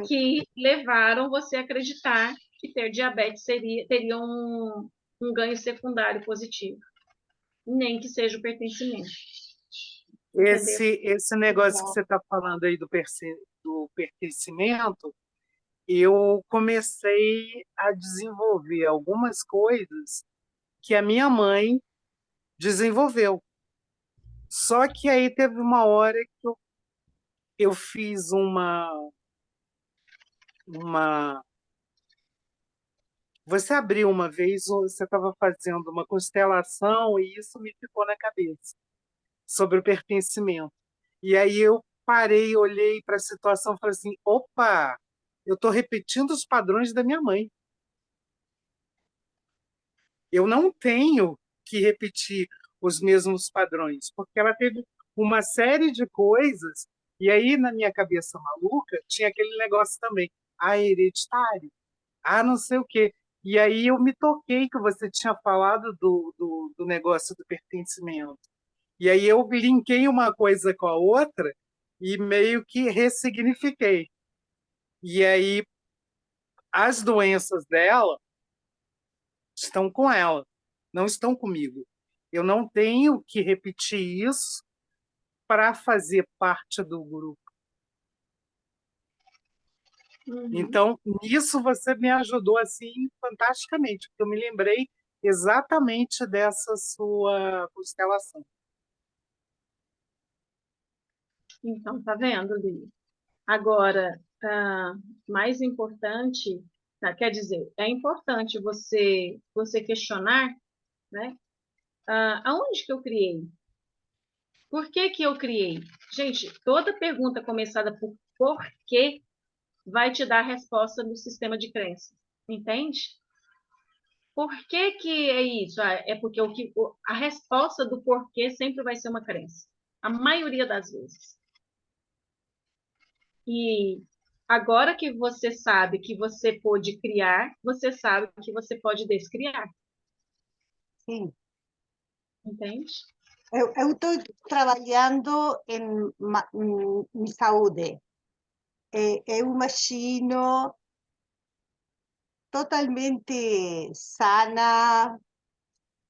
C: que levaram você a acreditar que ter diabetes teria um ganho secundário positivo, nem que seja o pertencimento. Entendeu?
B: esse negócio que você está falando aí do pertencimento, eu comecei a desenvolver algumas coisas que a minha mãe desenvolveu. Só que aí teve uma hora que eu fiz uma. Você abriu uma vez, você estava fazendo uma constelação e isso me ficou na cabeça, sobre o pertencimento. E aí eu parei, olhei para a situação e falei assim: opa, eu estou repetindo os padrões da minha mãe. Eu não tenho que repetir os mesmos padrões, porque ela teve uma série de coisas, e aí na minha cabeça maluca tinha aquele negócio também, hereditário, não sei o quê. E aí eu me toquei que você tinha falado do negócio do pertencimento. E aí eu linkei uma coisa com a outra e meio que ressignifiquei. E aí as doenças dela estão com ela, não estão comigo. Eu não tenho que repetir isso para fazer parte do grupo.
C: Uhum.
B: Então, nisso você me ajudou assim fantasticamente, porque eu me lembrei exatamente dessa sua constelação.
C: Então, tá vendo, Lili? Agora, mais importante, quer dizer, é importante você questionar, né? Aonde que eu criei? Por que que eu criei? Gente, toda pergunta começada por porquê vai te dar a resposta do sistema de crença, entende? Por que que é isso? É porque a resposta do porquê sempre vai ser uma crença, a maioria das vezes. E agora que você sabe que você pode criar, você sabe que você pode descriar,
F: Sim.
C: entende?
F: Eu estou trabalhando em minha saúde. Eu imagino totalmente sana,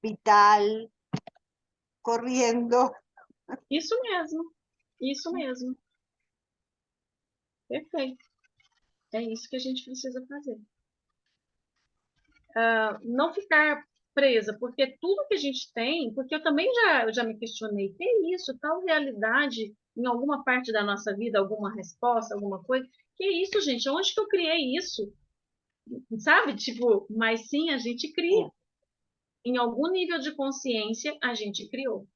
F: vital, corriendo.
C: Isso mesmo, isso mesmo. Perfeito. É isso que a gente precisa fazer. Não ficar presa, porque tudo que a gente tem, porque eu também já me questionei, que é isso, tal realidade em alguma parte da nossa vida, alguma resposta, alguma coisa, que é isso, gente, onde que eu criei isso? Sabe? Tipo, mas sim, a gente cria. Em algum nível de consciência, a gente criou.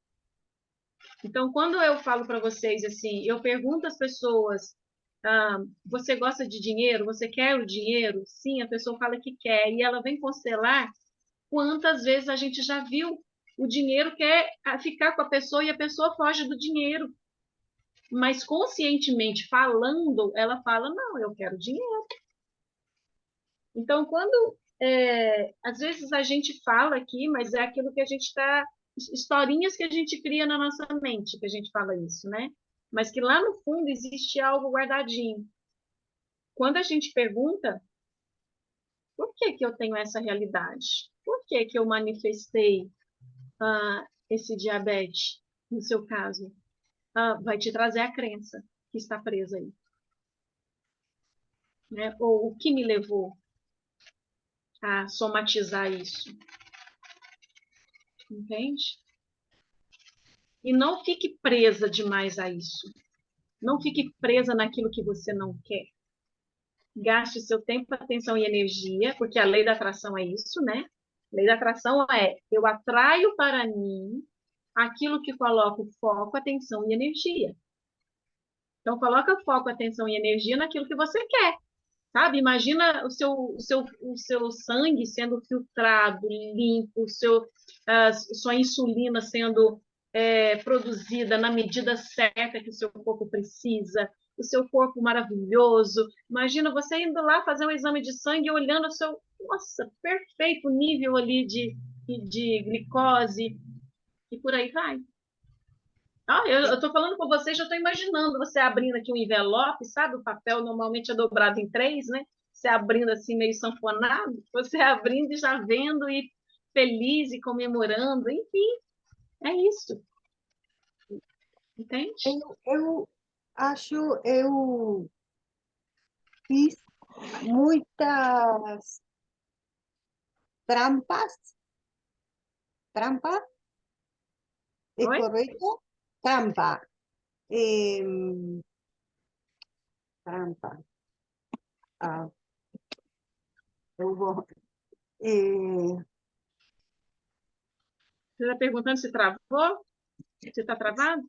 C: Então, quando eu falo para vocês assim, eu pergunto às pessoas, você gosta de dinheiro? Você quer o dinheiro? Sim, a pessoa fala que quer. E ela vem constelar. Quantas vezes a gente já viu o dinheiro quer ficar com a pessoa e a pessoa foge do dinheiro. Mas conscientemente falando, ela fala, não, eu quero dinheiro. Então, quando às vezes a gente fala aqui, mas é aquilo que a gente está, historinhas que a gente cria na nossa mente, que a gente fala isso, né? Mas que lá no fundo existe algo guardadinho. Quando a gente pergunta, Por que que eu tenho essa realidade? Por que que eu manifestei esse diabetes, no seu caso? Vai te trazer a crença que está presa aí. Né? Ou o que me levou a somatizar isso? Entende? E não fique presa demais a isso. Não fique presa naquilo que você não quer. Gaste seu tempo, atenção e energia, porque a lei da atração é isso, né? A lei da atração é: eu atraio para mim aquilo que coloco foco, atenção e energia. Então, coloca foco, atenção e energia naquilo que você quer, sabe? Imagina o seu sangue sendo filtrado, limpo, sua insulina sendo produzida na medida certa que o seu corpo precisa, o seu corpo maravilhoso. Imagina você indo lá fazer um exame de sangue e olhando o seu, nossa, perfeito nível ali de glicose, e por aí vai. Eu estou falando com você, já estou imaginando você abrindo aqui um envelope, sabe? O papel normalmente é dobrado em três, né? Você abrindo assim, meio sanfonado, você abrindo e já vendo e feliz e comemorando, enfim, é isso. Entende?
F: Eu fiz muitas trampas. ¿Trampa? ¿Es
C: Oi?
F: correcto? Trampa. Em, trampa. Ah, hubo, eh,
C: Você está perguntando se travou? Você está travado?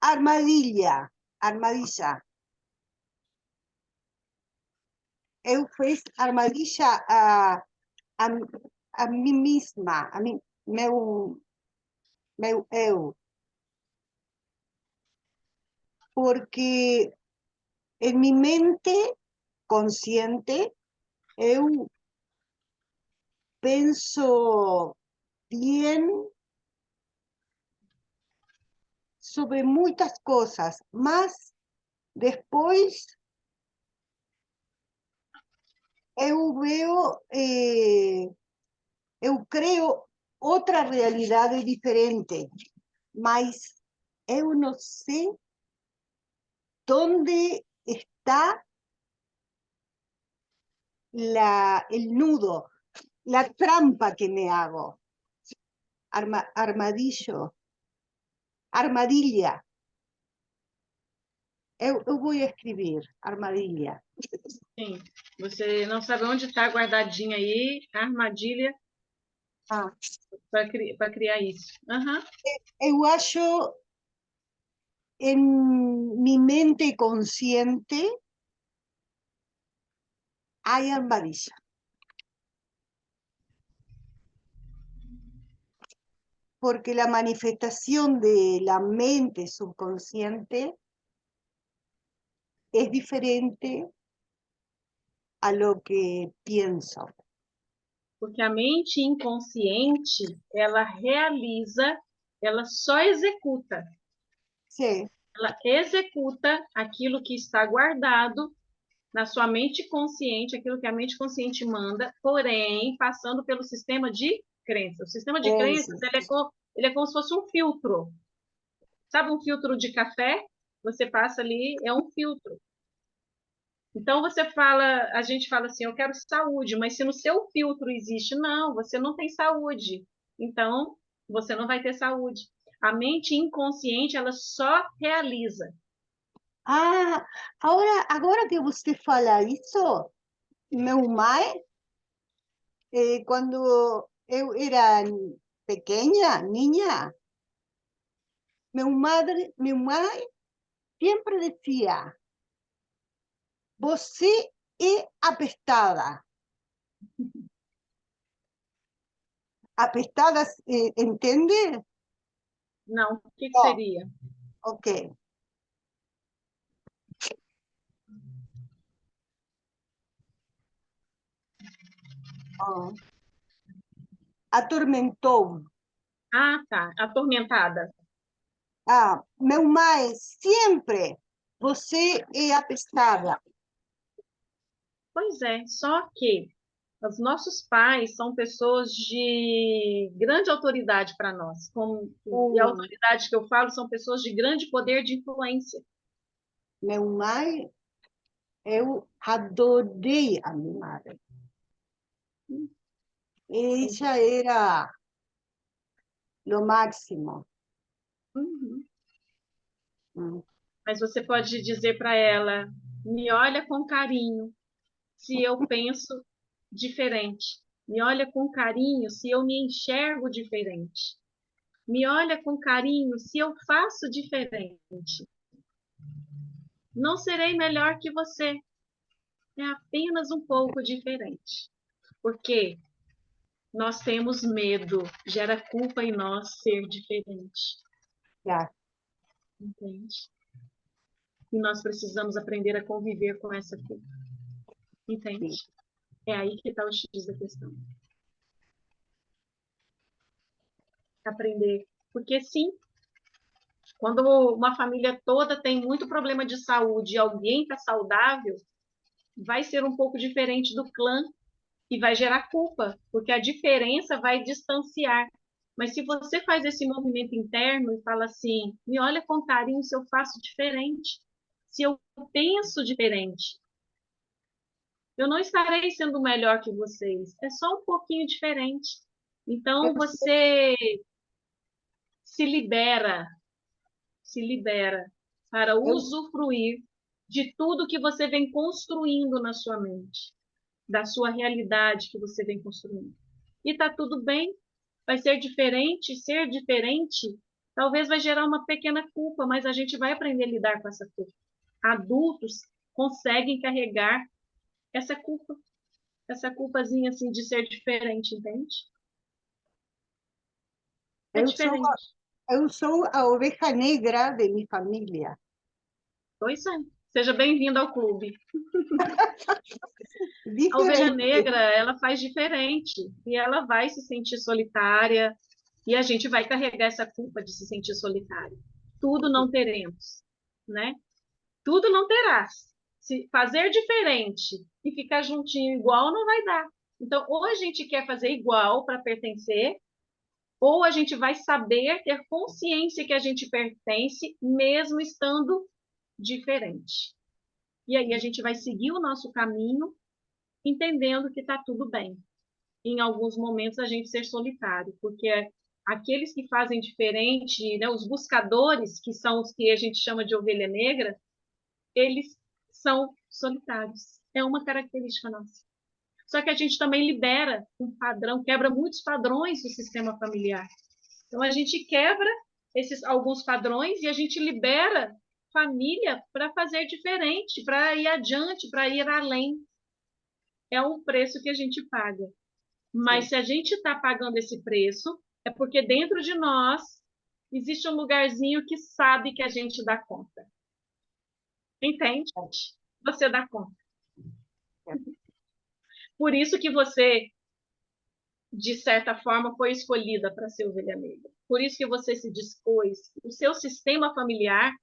F: armadilha. Eu fiz armadilha a, a mim mesma, meu eu. Porque en mi mente consciente eu penso bien sobre muchas cosas, mas depois eu creo outra realidade diferente, mas eu não sei onde está el nudo, la trampa que me hago. Armadilha. Eu vou escrever, armadilha.
C: Sim. Você não sabe onde está guardadinha aí a armadilha para criar isso. Uhum.
F: Eu acho en mi mente consciente hay armadilha. Porque la manifestación de la mente subconsciente es diferente a lo que pienso.
C: Porque a mente inconsciente, ela realiza, ela só executa.
F: Sí.
C: Ela executa aquilo que está guardado na sua mente consciente, aquilo que a mente consciente manda, porém, passando pelo sistema de crença. O sistema de crenças, ele é como se fosse um filtro. Sabe um filtro de café? Você passa ali, é um filtro. Então a gente fala assim, eu quero saúde, mas se no seu filtro existe, não, você não tem saúde. Então, você não vai ter saúde. A mente inconsciente, ela só realiza.
F: Agora que você fala isso, meu mãe, quando eu era pequena, niña, meu mãe sempre dizia: você é apestada. Apestada, entende?
C: Não, o que
F: Oh,
C: seria?
F: ok. Oh. Atormentou.
C: Ah, tá. Atormentada.
F: Meu mãe sempre você é apestada.
C: Pois é, só que os nossos pais são pessoas de grande autoridade para nós. E a autoridade que eu falo são pessoas de grande poder de influência.
F: Meu mãe, eu adorei a minha mãe. Ela era o máximo.
C: Uhum.
F: Hum.
C: Mas você pode dizer para ela: me olha com carinho se eu penso diferente. Me olha com carinho se eu me enxergo diferente. Me olha com carinho se eu faço diferente. Não serei melhor que você. É apenas um pouco diferente. Porque nós temos medo, gera culpa em nós ser diferente.
F: Já.
C: Entende? E nós precisamos aprender a conviver com essa culpa. Entende?
F: Sim.
C: É aí que está o X da questão. Aprender. Porque sim, quando uma família toda tem muito problema de saúde e alguém está saudável, vai ser um pouco diferente do clã e vai gerar culpa, porque a diferença vai distanciar. Mas se você faz esse movimento interno e fala assim, me olha com carinho se eu faço diferente, se eu penso diferente, eu não estarei sendo melhor que vocês, é só um pouquinho diferente. Então você se libera para usufruir de tudo que você vem construindo na sua mente, da sua realidade que você vem construindo. E tá tudo bem, vai ser diferente, talvez vai gerar uma pequena culpa, mas a gente vai aprender a lidar com essa culpa. Adultos conseguem carregar essa culpa, essa culpazinha assim de ser diferente, entende? É diferente.
F: Eu sou a oveja negra de minha família.
C: Pois é. Seja bem-vindo ao clube.
F: Diferente.
C: A ovelha negra, ela faz diferente e ela vai se sentir solitária e a gente vai carregar essa culpa de se sentir solitário. Tudo não teremos, né? Tudo não terás. Se fazer diferente e ficar juntinho igual não vai dar. Então, ou a gente quer fazer igual para pertencer, ou a gente vai saber ter consciência que a gente pertence, mesmo estando diferente. E aí a gente vai seguir o nosso caminho, entendendo que está tudo bem. Em alguns momentos a gente ser solitário, porque aqueles que fazem diferente, né, os buscadores, que são os que a gente chama de ovelha negra, eles são solitários. É uma característica nossa. Só que a gente também libera um padrão, quebra muitos padrões do sistema familiar. Então a gente quebra alguns padrões e a gente libera família para fazer diferente, para ir adiante, para ir além. É um preço que a gente paga. Mas se a gente está pagando esse preço, é porque dentro de nós existe um lugarzinho que sabe que a gente dá conta. Entende? Você dá conta. Por isso que você, de certa forma, foi escolhida para ser ovelha negra. Por isso que você se dispôs. O seu sistema familiar,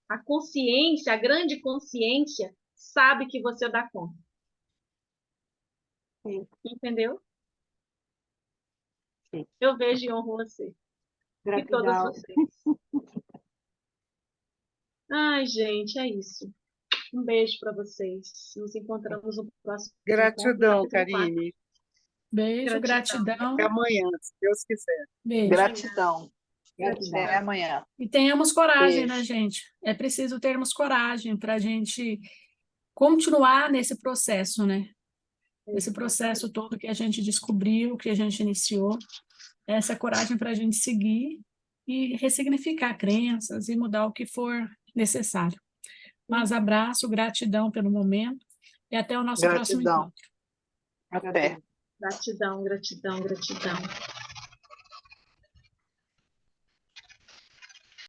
C: a consciência, a grande consciência, sabe que você dá conta.
F: Sim.
C: Entendeu?
F: Sim.
C: Eu vejo e honro você.
F: Gratidão.
C: E todos vocês. Ai, gente, é isso. Um beijo para vocês. Nos encontramos no próximo
B: Gratidão,
C: encontro.
B: Karine.
D: Beijo, gratidão.
B: Até amanhã, se Deus quiser.
D: Beijo.
E: Gratidão.
F: Gratidão.
E: Até amanhã.
D: E tenhamos coragem,
E: Beijo.
D: né, gente? É preciso termos coragem para a gente continuar nesse processo, né? Esse processo todo que a gente descobriu, que a gente iniciou, essa coragem para a gente seguir e ressignificar crenças e mudar o que for necessário. Mas abraço, gratidão pelo momento e até o nosso próximo
E: Gratidão.
D: encontro.
E: Até.
C: Gratidão, gratidão, gratidão.